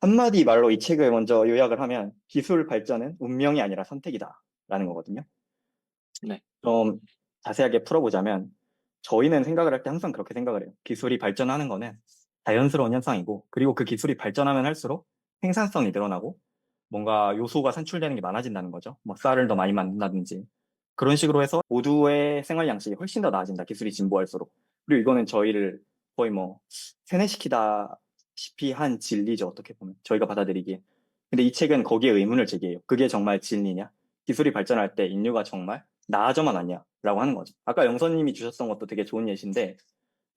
한마디 말로 이 책을 먼저 요약을 하면 기술 발전은 운명이 아니라 선택이다라는 거거든요. 네. 좀 자세하게 풀어보자면 저희는 생각을 할 때 항상 그렇게 생각을 해요. 기술이 발전하는 거는 자연스러운 현상이고, 그리고 그 기술이 발전하면 할수록 생산성이 늘어나고 뭔가 요소가 산출되는 게 많아진다는 거죠. 뭐 쌀을 더 많이 만든다든지 그런 식으로 해서 모두의 생활 양식이 훨씬 더 나아진다. 기술이 진보할수록. 그리고 이거는 저희를 거의 뭐 세뇌시키다시피 한 진리죠. 어떻게 보면 저희가 받아들이기에. 근데 이 책은 거기에 의문을 제기해요. 그게 정말 진리냐? 기술이 발전할 때 인류가 정말 나아져만 왔냐라고 하는 거죠. 아까 영선님이 주셨던 것도 되게 좋은 예시인데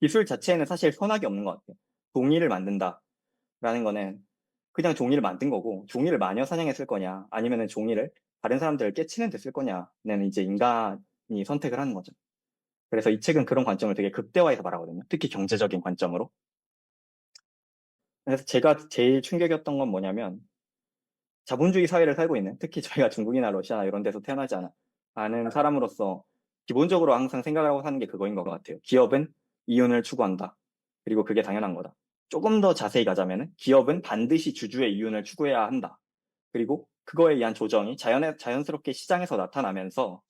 기술 자체에는 사실 선악이 없는 것 같아요. 동의를 만든다라는 거는 그냥 종이를 만든 거고, 종이를 마녀 사냥에 쓸 거냐, 아니면은 종이를 다른 사람들을 깨치는 데 쓸 거냐는 이제 인간이 선택을 하는 거죠. 그래서 이 책은 그런 관점을 되게 극대화해서 말하거든요. 특히 경제적인 관점으로. 그래서 제가 제일 충격이었던 건 뭐냐면, 자본주의 사회를 살고 있는, 특히 저희가 중국이나 러시아나 이런 데서 태어나지 않은 사람으로서 기본적으로 항상 생각을 하고 사는 게 그거인 것 같아요. 기업은 이윤을 추구한다. 그리고 그게 당연한 거다. 조금 더 자세히 가자면 기업은 반드시 주주의 이윤을 추구해야 한다. 그리고 그거에 의한 조정이 자연스럽게 시장에서 나타나면서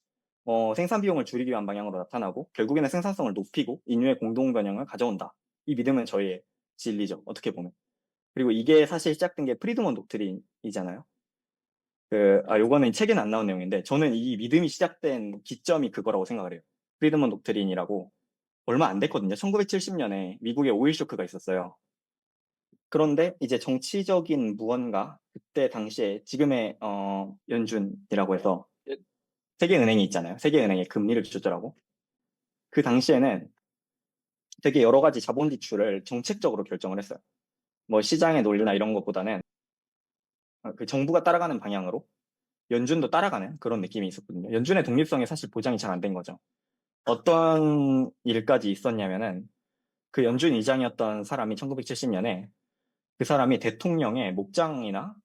생산 비용을 줄이기 위한 방향으로 나타나고 결국에는 생산성을 높이고 인류의 공동 변형을 가져온다. 이 믿음은 저희의 진리죠. 어떻게 보면. 그리고 이게 사실 시작된 게 프리드먼 독트린이잖아요. 요거는 책에는 안 나온 내용인데 저는 이 믿음이 시작된 기점이 그거라고 생각을 해요. 프리드먼 독트린이라고 얼마 안 됐거든요. 1970년에 미국에 오일 쇼크가 있었어요. 그런데 이제 정치적인 무언가 그때 당시에 지금의 연준이라고 해서 세계은행이 있잖아요. 세계은행의 금리를 조절하고 그 당시에는 되게 여러 가지 자본 지출을 정책적으로 결정을 했어요. 뭐 시장의 논리나 이런 것보다는 그 정부가 따라가는 방향으로 연준도 따라가는 그런 느낌이 있었거든요. 연준의 독립성이 사실 보장이 잘 안 된 거죠. 어떤 일까지 있었냐면은 그 연준 의장이었던 사람이 1970년에 그 사람이 대통령의 목장이나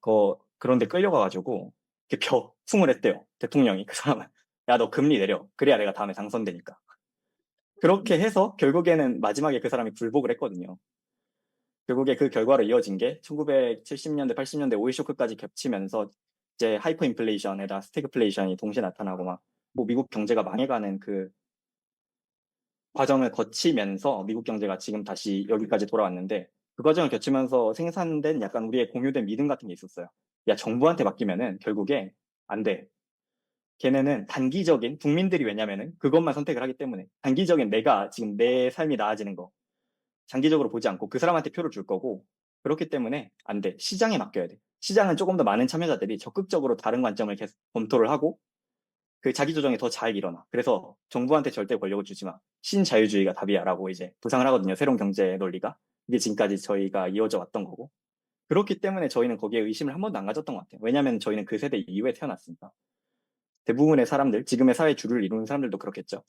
그런 데 끌려가가지고 이렇게 벼퉁을 했대요. 대통령이 그 사람은. 야, 너 금리 내려. 그래야 내가 다음에 당선되니까. 그렇게 해서 결국에는 마지막에 그 사람이 굴복을 했거든요. 결국에 그 결과로 이어진 게 1970년대, 80년대 오일 쇼크까지 겹치면서 이제 하이퍼 인플레이션에다 스태그플레이션이 동시에 나타나고 막 뭐 미국 경제가 망해가는 그 과정을 거치면서 미국 경제가 지금 다시 여기까지 돌아왔는데 그 과정을 거치면서 생산된 약간 우리의 공유된 믿음 같은 게 있었어요. 야, 정부한테 맡기면은 결국에 안 돼. 걔네는 단기적인 국민들이 왜냐면은 그것만 선택을 하기 때문에 단기적인 내가 지금 내 삶이 나아지는 거 장기적으로 보지 않고 그 사람한테 표를 줄 거고 그렇기 때문에 안 돼. 시장에 맡겨야 돼. 시장은 조금 더 많은 참여자들이 적극적으로 다른 관점을 계속 검토를 하고 그 자기 조정이 더 잘 일어나. 그래서 정부한테 절대 권력을 주지 마. 신자유주의가 답이야라고 이제 부상을 하거든요. 새로운 경제 논리가. 이게 지금까지 저희가 이어져 왔던 거고. 그렇기 때문에 저희는 거기에 의심을 한 번도 안 가졌던 것 같아요. 왜냐하면 저희는 그 세대 이후에 태어났으니까. 대부분의 사람들, 지금의 사회 주를 이루는 사람들도 그렇겠죠.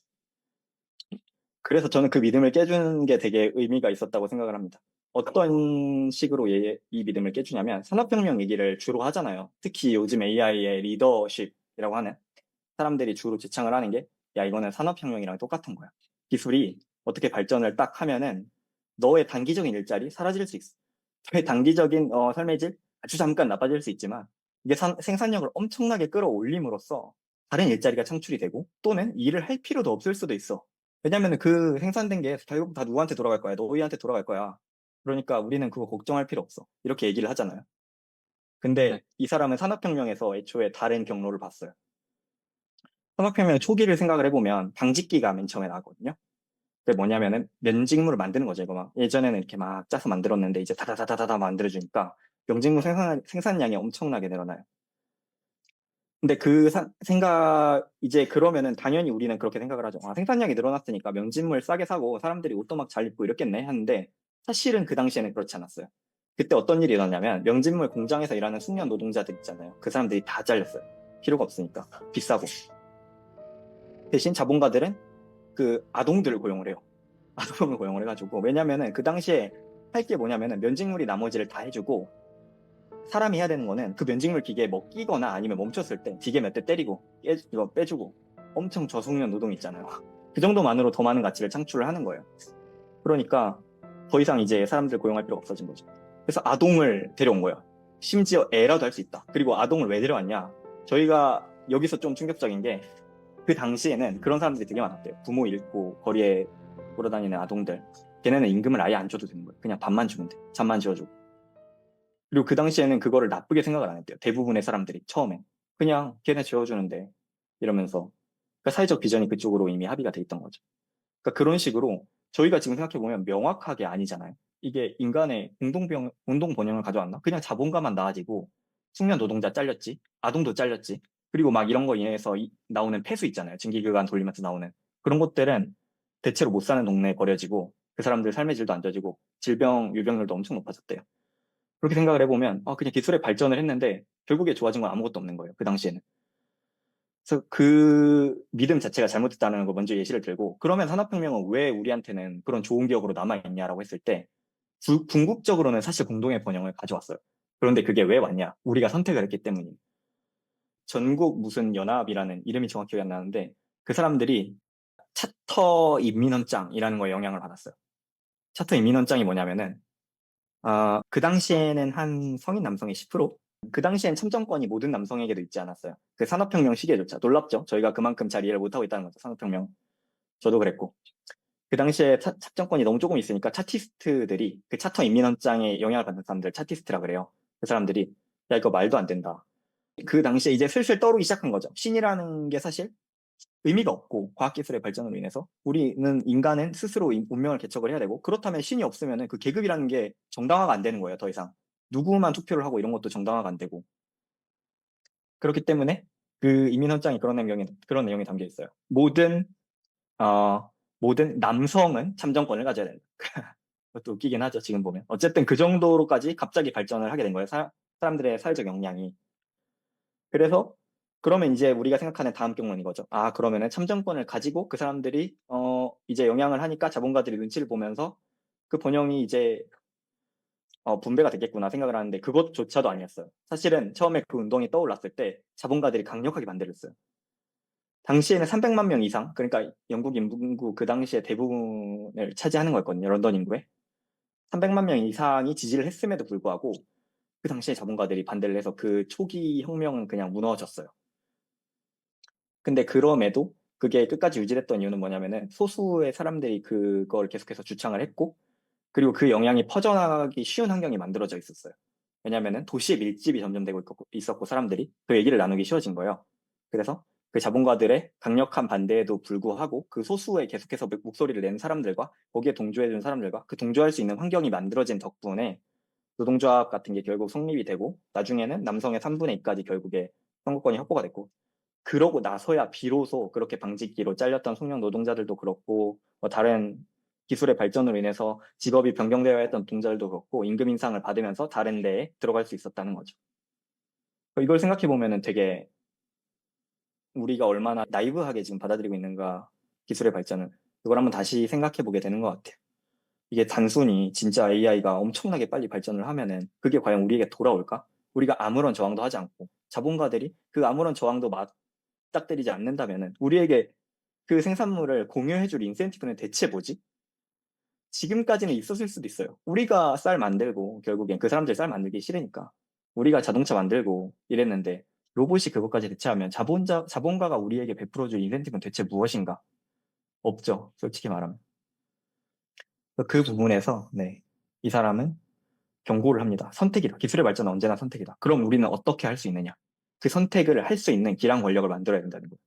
그래서 저는 그 믿음을 깨주는 게 되게 의미가 있었다고 생각을 합니다. 어떤 식으로 이 믿음을 깨주냐면 산업혁명 얘기를 주로 하잖아요. 특히 요즘 AI의 리더십이라고 하는 사람들이 주로 지창을 하는 게, 야, 이거는 산업혁명이랑 똑같은 거야. 기술이 어떻게 발전을 딱 하면은 너의 단기적인 일자리 사라질 수 있어. 너의 단기적인 삶의 질 아주 잠깐 나빠질 수 있지만 이게 생산력을 엄청나게 끌어올림으로써 다른 일자리가 창출이 되고 또는 일을 할 필요도 없을 수도 있어. 왜냐면은 그 생산된 게 결국 다 누구한테 돌아갈 거야? 너희한테 돌아갈 거야. 그러니까 우리는 그거 걱정할 필요 없어. 이렇게 얘기를 하잖아요. 근데 네. 이 사람은 산업혁명에서 애초에 다른 경로를 봤어요. 산업혁명 초기를 생각을 해보면 방직기가 맨 처음에 나거든요. 그게 뭐냐면은 면직물을 만드는 거죠. 이거 막 예전에는 이렇게 막 짜서 만들었는데 이제 다다다다다 만들어주니까 면직물 생산량이 엄청나게 늘어나요. 근데 그 생각 이제 그러면은 당연히 우리는 그렇게 생각을 하죠. 아, 생산량이 늘어났으니까 면직물 싸게 사고 사람들이 옷도 막 잘 입고 이렇겠네 하는데 사실은 그 당시에는 그렇지 않았어요. 그때 어떤 일이 일어나냐면 면직물 공장에서 일하는 숙련 노동자들 있잖아요. 그 사람들이 다 잘렸어요. 필요가 없으니까 비싸고. 대신 자본가들은 그 아동들을 고용을 해요. 아동을 고용을 해가지고. 왜냐면은 그 당시에 할 게 뭐냐면은 면직물이 나머지를 다 해주고 사람이 해야 되는 거는 그 면직물 기계에 뭐 끼거나 아니면 멈췄을 때 기계 몇 대 때리고 이거 빼주고 엄청 저숙련 노동 있잖아요. 그 정도만으로 더 많은 가치를 창출을 하는 거예요. 그러니까 더 이상 이제 사람들 고용할 필요가 없어진 거죠. 그래서 아동을 데려온 거예요. 심지어 애라도 할 수 있다. 그리고 아동을 왜 데려왔냐? 저희가 여기서 좀 충격적인 게 그 당시에는 그런 사람들이 되게 많았대요. 부모 잃고 거리에 돌아다니는 아동들. 걔네는 임금을 아예 안 줘도 되는 거예요. 그냥 밥만 주면 돼. 잠만 지어주고. 그리고 그 당시에는 그거를 나쁘게 생각을 안 했대요. 대부분의 사람들이 처음엔. 그냥 걔네 지어주는데 이러면서. 그러니까 사회적 비전이 그쪽으로 이미 합의가 돼 있던 거죠. 그러니까 그런 식으로 저희가 지금 생각해보면 명확하게 아니잖아요. 이게 인간의 공동 번영을 가져왔나? 그냥 자본가만 나아지고 숙련 노동자 잘렸지, 아동도 잘렸지, 그리고 막 이런 거 인해서 나오는 폐수 있잖아요. 증기기관 돌리면서 나오는 그런 것들은 대체로 못 사는 동네에 버려지고 그 사람들 삶의 질도 안 좋아지고 질병 유병률도 엄청 높아졌대요. 그렇게 생각을 해보면 그냥 기술의 발전을 했는데 결국에 좋아진 건 아무것도 없는 거예요. 그 당시에는. 그래서 그 믿음 자체가 잘못됐다는 거 먼저 예시를 들고, 그러면 산업혁명은 왜 우리한테는 그런 좋은 기억으로 남아있냐라고 했을 때 궁극적으로는 사실 공동의 번영을 가져왔어요. 그런데 그게 왜 왔냐? 우리가 선택을 했기 때문이에요. 전국 무슨 연합이라는 이름이 정확히 기억이 안 나는데 그 사람들이 차터 인민헌장이라는 거에 영향을 받았어요. 차터 인민헌장이 뭐냐면은 그 당시에는 한 성인 남성의 10%? 그 당시엔 참정권이 모든 남성에게도 있지 않았어요. 그 산업혁명 시기에조차. 놀랍죠? 저희가 그만큼 잘 이해를 못하고 있다는 거죠. 산업혁명. 저도 그랬고. 그 당시에 참정권이 너무 조금 있으니까 차티스트들이, 그 차터 인민헌장에 영향을 받는 사람들 차티스트라 그래요. 그 사람들이 야 이거 말도 안 된다. 그 당시에 이제 슬슬 떠오르기 시작한 거죠. 신이라는 게 사실 의미가 없고, 과학기술의 발전으로 인해서 우리는 인간은 스스로 운명을 개척을 해야 되고, 그렇다면 신이 없으면 그 계급이라는 게 정당화가 안 되는 거예요. 더 이상 누구만 투표를 하고 이런 것도 정당화가 안 되고. 그렇기 때문에 그 이민헌장이 그런 내용이 담겨 있어요. 어, 모든 남성은 참정권을 가져야 된다. 그것도 웃기긴 하죠, 지금 보면. 어쨌든 그 정도로까지 갑자기 발전을 하게 된 거예요. 사람들의 사회적 역량이. 그래서 그러면 이제 우리가 생각하는 다음 경우는 이거죠. 그러면은 참정권을 가지고 그 사람들이 이제 영향을 하니까 자본가들이 눈치를 보면서 그 번영이 이제 분배가 됐겠구나 생각을 하는데, 그것조차도 아니었어요. 사실은 처음에 그 운동이 떠올랐을 때 자본가들이 강력하게 반대를 했어요. 당시에는 300만 명 이상, 그러니까 영국 인구 그 당시에 대부분을 차지하는 거였거든요. 런던 인구에. 300만 명 이상이 지지를 했음에도 불구하고 그 당시에 자본가들이 반대를 해서 그 초기 혁명은 그냥 무너졌어요. 근데 그럼에도 그게 끝까지 유지됐던 이유는 뭐냐면은 소수의 사람들이 그걸 계속해서 주창을 했고, 그리고 그 영향이 퍼져나가기 쉬운 환경이 만들어져 있었어요. 왜냐면은 도시의 밀집이 점점 되고 있었고 사람들이 그 얘기를 나누기 쉬워진 거예요. 그래서 그 자본가들의 강력한 반대에도 불구하고 그 소수의 계속해서 목소리를 낸 사람들과 거기에 동조해준 사람들과 그 동조할 수 있는 환경이 만들어진 덕분에 노동조합 같은 게 결국 성립이 되고, 나중에는 남성의 3분의 2까지 결국에 선거권이 확보가 됐고, 그러고 나서야 비로소 그렇게 방직기로 잘렸던 숙련 노동자들도 그렇고, 다른 기술의 발전으로 인해서 직업이 변경되어야 했던 노동자들도 그렇고, 임금 인상을 받으면서 다른 데에 들어갈 수 있었다는 거죠. 이걸 생각해 보면은 되게 우리가 얼마나 나이브하게 지금 받아들이고 있는가, 기술의 발전을. 이걸 한번 다시 생각해 보게 되는 것 같아요. 이게 단순히 진짜 AI가 엄청나게 빨리 발전을 하면은 그게 과연 우리에게 돌아올까? 우리가 아무런 저항도 하지 않고 자본가들이 그 아무런 저항도 맞닥뜨리지 않는다면은 우리에게 그 생산물을 공유해줄 인센티브는 대체 뭐지? 지금까지는 있었을 수도 있어요. 우리가 쌀 만들고, 결국엔 그 사람들 쌀 만들기 싫으니까 우리가 자동차 만들고 이랬는데, 로봇이 그것까지 대체하면 자본가가 우리에게 베풀어줄 인센티브는 대체 무엇인가? 없죠. 솔직히 말하면. 그 부분에서 이 사람은 경고를 합니다. 선택이다. 기술의 발전은 언제나 선택이다. 그럼 우리는 어떻게 할 수 있느냐? 그 선택을 할 수 있는 기량 권력을 만들어야 된다는 거예요.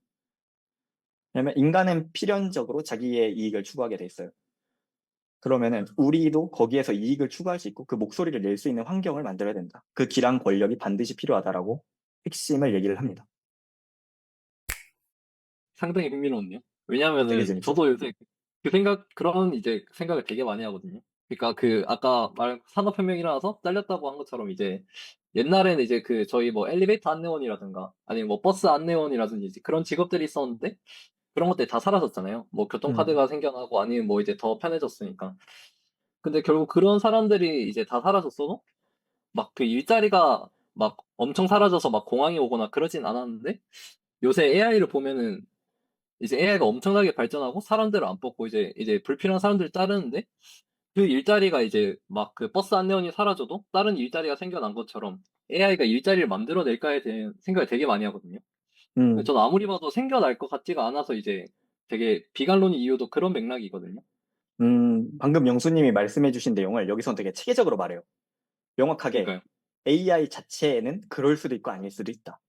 왜냐면 인간은 필연적으로 자기의 이익을 추구하게 돼 있어요. 그러면은 우리도 거기에서 이익을 추구할 수 있고 그 목소리를 낼 수 있는 환경을 만들어야 된다. 그 기량 권력이 반드시 필요하다라고 핵심을 얘기를 합니다. 상당히 흥미로운데요. 되게 왜냐하면은 재밌죠? 저도 요새 그런 이제 생각을 되게 많이 하거든요. 그러니까 아까 산업혁명이 일어나서 잘렸다고 한 것처럼 이제 옛날에는 이제 저희 뭐 엘리베이터 안내원이라든가 아니면 뭐 버스 안내원이라든지 이제 그런 직업들이 있었는데 그런 것들이 다 사라졌잖아요. 뭐 교통카드가 생겨나고 아니면 뭐 이제 더 편해졌으니까. 근데 결국 그런 사람들이 이제 다 사라졌어도 막 그 일자리가 막 엄청 사라져서 막 공황이 오거나 그러진 않았는데, 요새 AI를 보면은 이제 AI가 엄청나게 발전하고 사람들을 안 뽑고 이제 불필요한 사람들을 자르는데, 그 일자리가 이제 막 그 버스 안내원이 사라져도 다른 일자리가 생겨난 것처럼 AI가 일자리를 만들어낼까에 대한 생각을 되게 많이 하거든요. 음, 저는 아무리 봐도 생겨날 것 같지가 않아서 이제 되게 비관론의 이유도 그런 맥락이거든요. 방금 영수님이 말씀해주신 내용을 여기서 되게 체계적으로 말해요. 명확하게 그러니까요. AI 자체는 그럴 수도 있고 아닐 수도 있다.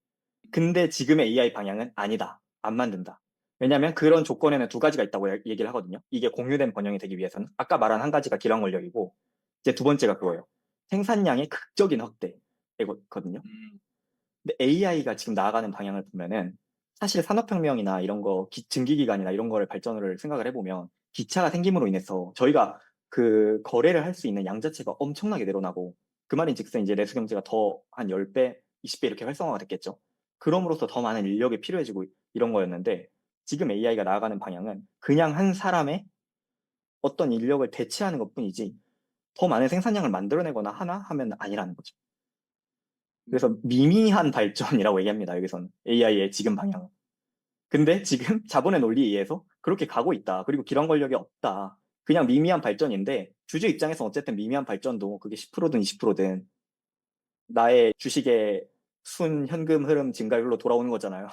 근데 지금의 AI 방향은 아니다. 안 만든다. 왜냐하면 그런 조건에는 두 가지가 있다고 얘기를 하거든요. 이게 공유된 번영이 되기 위해서는 아까 말한 한 가지가 기량 권력이고, 이제 두 번째가 그거예요. 생산량의 극적인 확대거든요. 근데 AI가 지금 나아가는 방향을 보면은 사실 산업혁명이나 이런 거, 증기기관이나 이런 거를 발전을 생각을 해보면 기차가 생김으로 인해서 저희가 그 거래를 할 수 있는 양 자체가 엄청나게 늘어나고 그 말인즉슨 이제 내수 경제가 더 한 10배, 20배 이렇게 활성화가 됐겠죠. 그럼으로써 더 많은 인력이 필요해지고 이런 거였는데 지금 AI가 나아가는 방향은 그냥 한 사람의 어떤 인력을 대체하는 것뿐이지 더 많은 생산량을 만들어내거나 하나 하면 아니라는 거죠. 그래서 미미한 발전이라고 얘기합니다. 여기서는 AI의 지금 방향은. 근데 지금 자본의 논리에 의해서 그렇게 가고 있다. 그리고 기량 권력이 없다. 그냥 미미한 발전인데 주주 입장에서 어쨌든 미미한 발전도 그게 10%든 20%든 나의 주식의 순 현금 흐름 증가율로 돌아오는 거잖아요.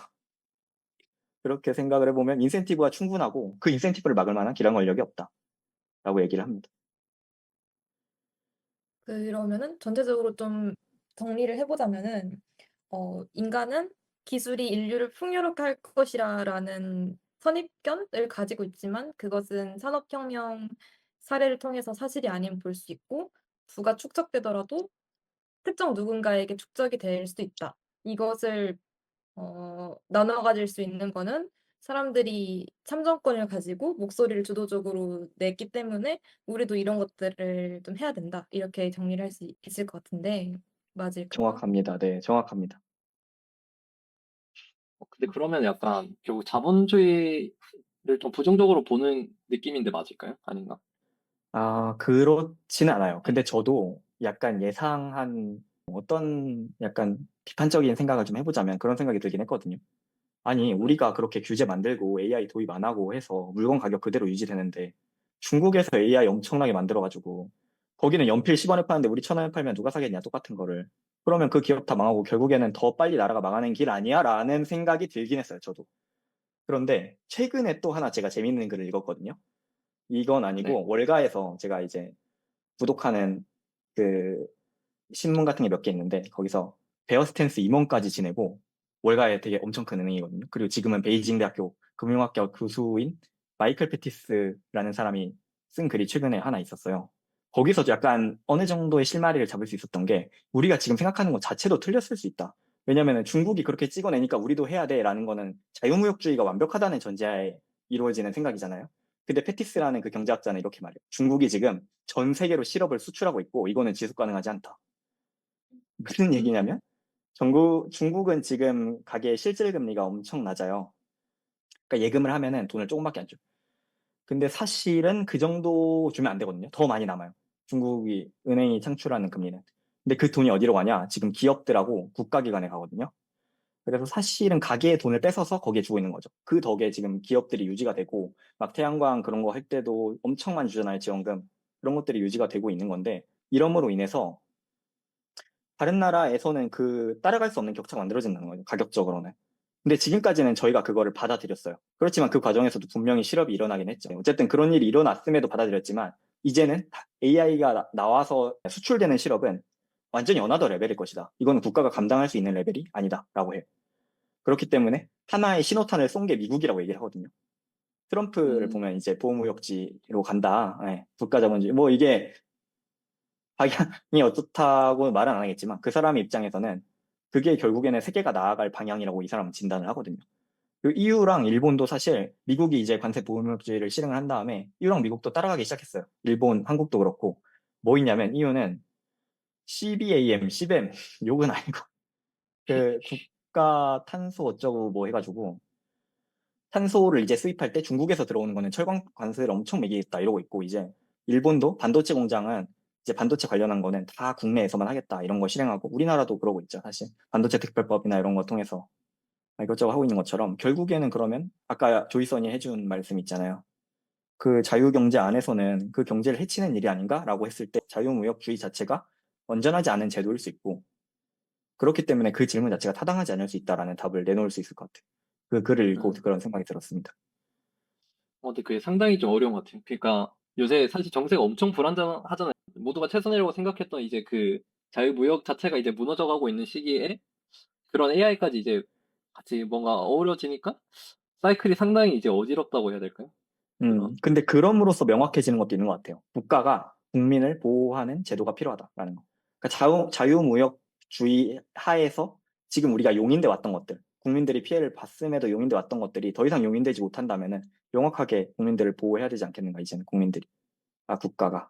그렇게 생각을 해보면 인센티브가 충분하고 그 인센티브를 막을 만한 기량 권력이 없다라고 얘기를 합니다. 그러면은 전체적으로 좀 정리를 해보자면은 인간은 기술이 인류를 풍요롭게 할 것이라는 선입견을 가지고 있지만 그것은 산업혁명 사례를 통해서 사실이 아님 볼 수 있고 부가 축적되더라도 특정 누군가에게 축적이 될 수도 있다. 이것을 나눠 가질 수 있는 거는 사람들이 참정권을 가지고 목소리를 주도적으로 냈기 때문에 우리도 이런 것들을 좀 해야 된다. 이렇게 정리를 할 수 있을 것 같은데 맞을까요? 정확합니다. 네, 정확합니다. 근데 그러면 약간 결국 자본주의를 좀 부정적으로 보는 느낌인데 맞을까요? 아닌가? 그렇지는 않아요. 근데 저도 약간 예상한 어떤 약간 비판적인 생각을 좀 해보자면 그런 생각이 들긴 했거든요. 아니, 우리가 그렇게 규제 만들고 AI 도입 안 하고 해서 물건 가격 그대로 유지되는데 중국에서 AI 엄청나게 만들어가지고 거기는 연필 10원에 파는데 우리 1,000원에 팔면 누가 사겠냐, 똑같은 거를. 그러면 그 기업 다 망하고 결국에는 더 빨리 나라가 망하는 길 아니야? 라는 생각이 들긴 했어요, 저도. 그런데 최근에 또 하나 제가 재밌는 글을 읽었거든요. 이건 네. 아니고 월가에서 제가 이제 구독하는 그 신문 같은 게 몇 개 있는데 거기서 베어 스탠스 임원까지 지내고 월가에 되게 엄청 큰 은행이거든요. 그리고 지금은 베이징 대학교 금융학과 교수인 마이클 패티스라는 사람이 쓴 글이 최근에 하나 있었어요. 거기서 약간 어느 정도의 실마리를 잡을 수 있었던 게 우리가 지금 생각하는 것 자체도 틀렸을 수 있다. 왜냐면은 중국이 그렇게 찍어내니까 우리도 해야 돼라는 거는 자유무역주의가 완벽하다는 전제하에 이루어지는 생각이잖아요. 근데 패티스라는 그 경제학자는 이렇게 말해요. 중국이 지금 전 세계로 실업을 수출하고 있고 이거는 지속 가능하지 않다. 무슨 얘기냐면 중국은 지금 가계 실질 금리가 엄청 낮아요. 그러니까 예금을 하면은 돈을 조금밖에 안 줘. 근데 사실은 그 정도 주면 안 되거든요. 더 많이 남아요. 중국이 은행이 창출하는 금리는. 근데 그 돈이 어디로 가냐? 지금 기업들하고 국가기관에 가거든요. 그래서 사실은 가계의 돈을 뺏어서 거기에 주고 있는 거죠. 그 덕에 지금 기업들이 유지가 되고 막 태양광 그런 거 할 때도 엄청 많이 주잖아요. 지원금. 그런 것들이 유지가 되고 있는 건데 이러므로 인해서 다른 나라에서는 그 따라갈 수 없는 격차가 만들어진다는 거죠. 가격적으로는. 근데 지금까지는 저희가 그거를 받아들였어요. 그렇지만 그 과정에서도 분명히 실업이 일어나긴 했죠. 어쨌든 그런 일이 일어났음에도 받아들였지만 이제는 AI가 나와서 수출되는 실업은 완전히 어나더 레벨일 것이다. 이거는 국가가 감당할 수 있는 레벨이 아니다라고 해요. 그렇기 때문에 하나의 신호탄을 쏜 게 미국이라고 얘기를 하거든요. 트럼프를 보면 이제 보호무역지로 간다. 네, 국가자본주의. 뭐 이게 방향이 어떻다고 말은 안 하겠지만 그 사람의 입장에서는 그게 결국에는 세계가 나아갈 방향이라고 이 사람은 진단을 하거든요. 그 EU랑 일본도 사실 미국이 이제 관세 보호무역주의를 실행을 한 다음에 EU랑 미국도 따라가기 시작했어요. 일본, 한국도 그렇고. 뭐 있냐면 EU는 CBAM, CBAM 욕은 아니고 그 국가 탄소 어쩌고 뭐 해가지고 탄소를 이제 수입할 때 중국에서 들어오는 거는 철강 관세를 엄청 매기겠다 이러고 있고 이제 일본도 반도체 공장은 이제 반도체 관련한 거는 다 국내에서만 하겠다 이런 거 실행하고 우리나라도 그러고 있죠 사실 반도체 특별법이나 이런 거 통해서 이것저것 하고 있는 것처럼 결국에는 그러면 아까 조이선이 해준 말씀 있잖아요. 그 자유경제 안에서는 그 경제를 해치는 일이 아닌가라고 했을 때 자유무역주의 자체가 온전하지 않은 제도일 수 있고 그렇기 때문에 그 질문 자체가 타당하지 않을 수 있다라는 답을 내놓을 수 있을 것 같아요. 그 글을 읽고 그런 생각이 들었습니다. 근데 그게 상당히 좀 어려운 것 같아요. 그러니까 요새 사실 정세가 엄청 불안정하잖아요. 모두가 최선이라고 생각했던 이제 그 자유무역 자체가 이제 무너져가고 있는 시기에 그런 AI까지 이제 같이 뭔가 어우러지니까 사이클이 상당히 이제 어지럽다고 해야 될까요? 근데 그럼으로써 명확해지는 것도 있는 것 같아요. 국가가 국민을 보호하는 제도가 필요하다라는 거. 그러니까 자유무역주의 하에서 지금 우리가 용인돼 왔던 것들, 국민들이 피해를 봤음에도 용인돼 왔던 것들이 더 이상 용인되지 못한다면은 명확하게 국민들을 보호해야 되지 않겠는가, 이제는 국가가.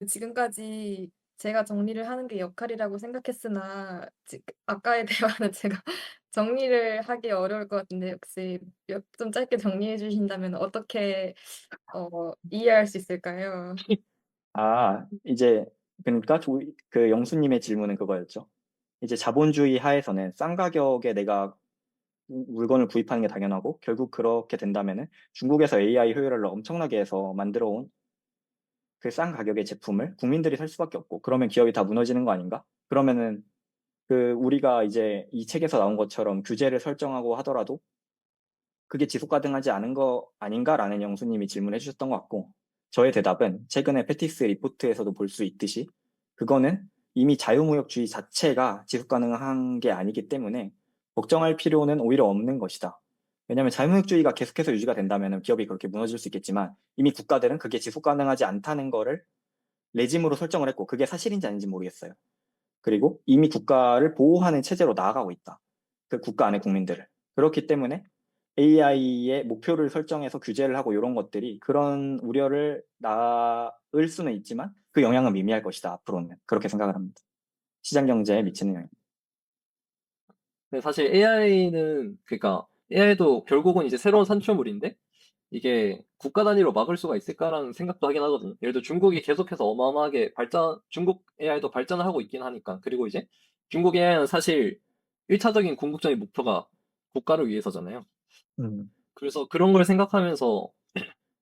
지금까지 제가 정리를 하는 게 역할이라고 생각했으나 아까의 대화는 제가 정리를 하기 어려울 것 같은데 혹시 좀 짧게 정리해 주신다면 어떻게 이해할 수 있을까요? 이제 그러니까 그 영수님의 질문은 그거였죠. 이제 자본주의 하에서는 싼 가격에 내가 물건을 구입하는 게 당연하고 결국 그렇게 된다면은 중국에서 AI 효율을 엄청나게 해서 만들어 온 그 싼 가격의 제품을 국민들이 살 수밖에 없고 그러면 기업이 다 무너지는 거 아닌가? 그러면은 그 우리가 이제 이 책에서 나온 것처럼 규제를 설정하고 하더라도 그게 지속 가능하지 않은 거 아닌가라는 영수님이 질문해 주셨던 것 같고 저의 대답은 최근에 패티스 리포트에서도 볼 수 있듯이 그거는 이미 자유무역주의 자체가 지속 가능한 게 아니기 때문에 걱정할 필요는 오히려 없는 것이다. 왜냐하면 자유무역주의가 계속해서 유지가 된다면 기업이 그렇게 무너질 수 있겠지만 이미 국가들은 그게 지속 가능하지 않다는 거를 레짐으로 설정을 했고 그게 사실인지 아닌지 모르겠어요. 그리고 이미 국가를 보호하는 체제로 나아가고 있다. 그 국가 안의 국민들을. 그렇기 때문에 AI의 목표를 설정해서 규제를 하고 이런 것들이 그런 우려를 낳을 수는 있지만 그 영향은 미미할 것이다. 앞으로는. 그렇게 생각을 합니다. 시장 경제에 미치는 영향. 근데 사실 AI는 그러니까 AI도 결국은 이제 새로운 산출물인데 이게 국가 단위로 막을 수가 있을까라는 생각도 하긴 하거든요. 예를 들어 중국이 계속해서 어마어마하게 중국 AI도 발전을 하고 있긴 하니까. 그리고 이제 중국 AI는 사실 1차적인 궁극적인 목표가 국가를 위해서잖아요. 음, 그래서 그런 걸 생각하면서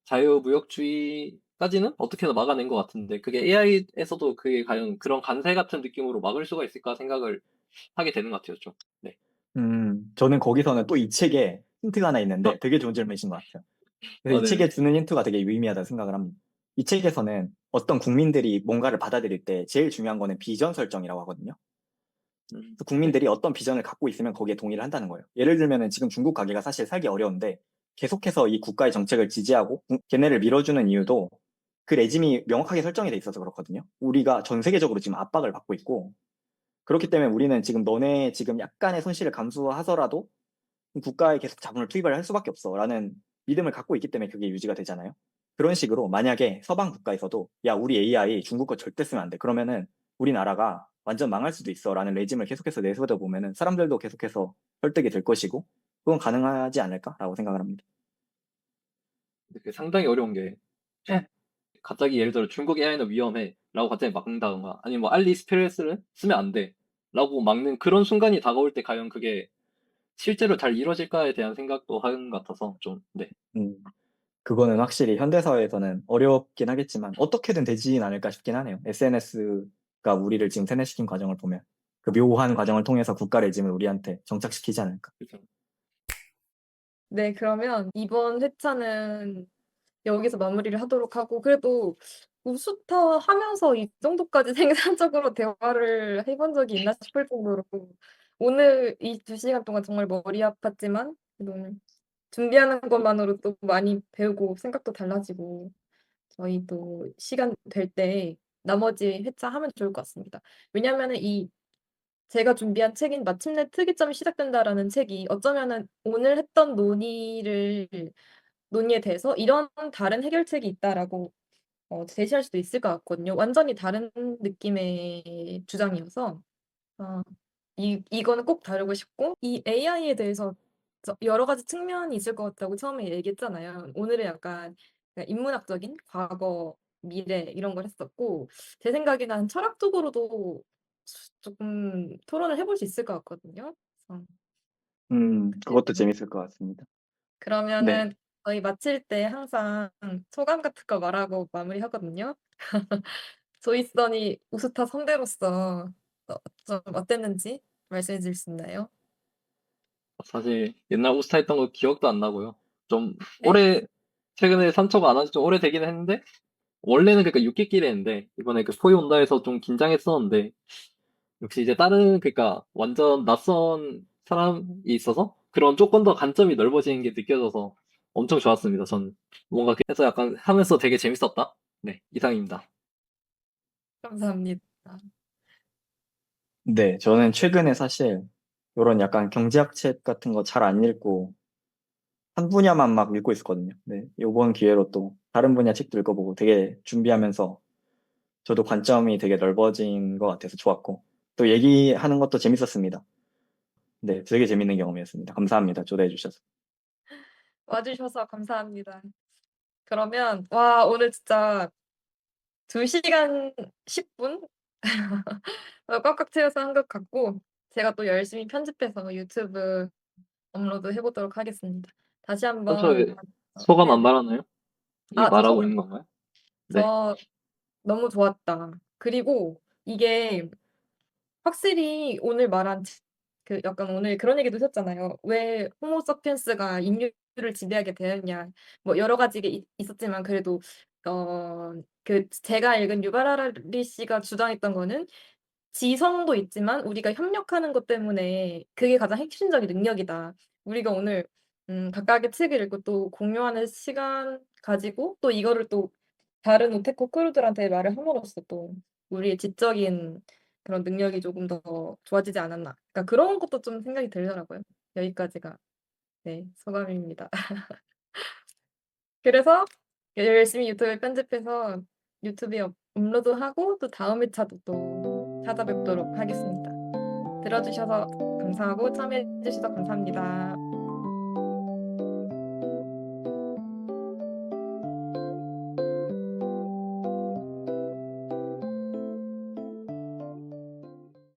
자유무역주의까지는 어떻게든 막아낸 것 같은데 그게 AI에서도 그게 과연 그런 간세 같은 느낌으로 막을 수가 있을까 생각을 하게 되는 것 같아요, 좀. 네. 저는 거기서는 또 이 책에 힌트가 하나 있는데 되게 좋은 질문이신 것 같아요. 그래서 이 네네. 책에 주는 힌트가 되게 유의미하다고 생각을 합니다. 이 책에서는 어떤 국민들이 뭔가를 받아들일 때 제일 중요한 거는 비전 설정이라고 하거든요. 그래서 네. 국민들이 어떤 비전을 갖고 있으면 거기에 동의를 한다는 거예요. 예를 들면은 지금 중국 가게가 사실 살기 어려운데 계속해서 이 국가의 정책을 지지하고 걔네를 밀어주는 이유도 그 레짐이 명확하게 설정이 돼 있어서 그렇거든요. 우리가 전 세계적으로 지금 압박을 받고 있고 그렇기 때문에 우리는 지금 너네 지금 약간의 손실을 감수하더라도 국가에 계속 자본을 투입을 할 수밖에 없어라는 믿음을 갖고 있기 때문에 그게 유지가 되잖아요. 그런 식으로 만약에 서방 국가에서도 야 우리 AI 중국 거 절대 쓰면 안 돼. 그러면은 우리나라가 완전 망할 수도 있어라는 레짐을 계속해서 내세우다 보면은 사람들도 계속해서 설득이 될 것이고 그건 가능하지 않을까라고 생각을 합니다. 근데 그게 상당히 어려운 게 갑자기 예를 들어 중국 AI는 위험해 라고 갑자기 막는다던가 아니면 뭐 알리익스프레스를 쓰면 안 돼 라고 막는 그런 순간이 다가올 때 과연 그게 실제로 잘 이루어질까에 대한 생각도 하는 것 같아서 좀 네. 음, 그거는 확실히 현대사회에서는 어렵긴 하겠지만 어떻게든 되지는 않을까 싶긴 하네요. SNS가 우리를 지금 세뇌시킨 과정을 보면 그 묘한 과정을 통해서 국가 레짐을 우리한테 정착시키지 않을까. 그렇죠. 네, 그러면 이번 회차는 여기서 마무리를 하도록 하고 그래도 우스타 하면서 이 정도까지 생산적으로 대화를 해본 적이 있나 싶을 정도로 오늘 이 2시간 동안 정말 머리 아팠지만 그래도 준비하는 것만으로도 많이 배우고 생각도 달라지고 저희도 시간 될 때 나머지 회차 하면 좋을 것 같습니다. 왜냐면은 이 제가 준비한 책인 마침내 특이점이 시작된다라는 책이 어쩌면은 오늘 했던 논의에 대해서 이런 다른 해결책이 있다라고 제시할 수도 있을 것 같거든요. 완전히 다른 느낌의 주장이어서 어, 이거는 꼭 다루고 싶고 이 AI에 대해서 여러 가지 측면이 있을 것 같다고 처음에 얘기했잖아요. 오늘은 약간 인문학적인 과거, 미래 이런 걸 했었고 제 생각에는 한 철학적으로도 조금 토론을 해볼 수 있을 것 같거든요. 그래서 그것도 재밌을 것 같습니다. 네. 그러면은 저희 마칠 때 항상 소감 같은 거 말하고 마무리하거든요. 조이선이 우스타 선배로서 좀 어땠는지 말씀해 주실 수 있나요? 사실 옛날 우스타 했던 거 기억도 안 나고요. 좀 네. 최근에 삼척 안 한 지 좀 오래되긴 했는데 원래는 그러니까 6기끼리 했는데 이번에 그 포이 온다 해서 좀 긴장했었는데 역시 이제 다른 그러니까 완전 낯선 사람이 있어서 그런 조금 더 관점이 넓어지는 게 느껴져서 엄청 좋았습니다. 전 뭔가 그래서 약간 하면서 되게 재밌었다. 네, 이상입니다. 감사합니다. 네, 저는 최근에 사실 이런 약간 경제학 책 같은 거 잘 안 읽고 한 분야만 막 읽고 있었거든요. 네, 이번 기회로 또 다른 분야 책도 읽어보고 되게 준비하면서 저도 관점이 되게 넓어진 것 같아서 좋았고 또 얘기하는 것도 재밌었습니다. 네, 되게 재밌는 경험이었습니다. 감사합니다. 초대해 주셔서. 와주셔서 감사합니다. 그러면 와 오늘 진짜 2시간 10분 꽉꽉 채워서 한 것 같고 제가 또 열심히 편집해서 유튜브 업로드 해보도록 하겠습니다. 다시 한번 평소에 소감 네. 안 말하나요? 이게 저 말하고 소감 있는 건가요? 네. 저 너무 좋았다. 그리고 이게 확실히 오늘 말한 그 약간 오늘 그런 얘기도 하셨잖아요. 왜 호모 사피엔스가 인류를 지배하게 되었냐. 뭐 여러 가지가 있었지만 그래도 그 제가 읽은 유발 하라리 씨가 주장했던 거는 지성도 있지만 우리가 협력하는 것 때문에 그게 가장 핵심적인 능력이다. 우리가 오늘 각각의 책을 읽고 또 공유하는 시간 가지고 또 이거를 또 다른 오테코 크루들한테 말을 함으로써 또 우리의 지적인 그런 능력이 조금 더 좋아지지 않았나. 그러니까 그런 것도 좀 생각이 들더라고요. 여기까지가 네, 소감입니다. 그래서 열심히 유튜브에 편집해서 유튜브에 업로드하고 또 다음 회차도 또 찾아뵙도록 하겠습니다. 들어주셔서 감사하고 참여해 주셔서 감사합니다.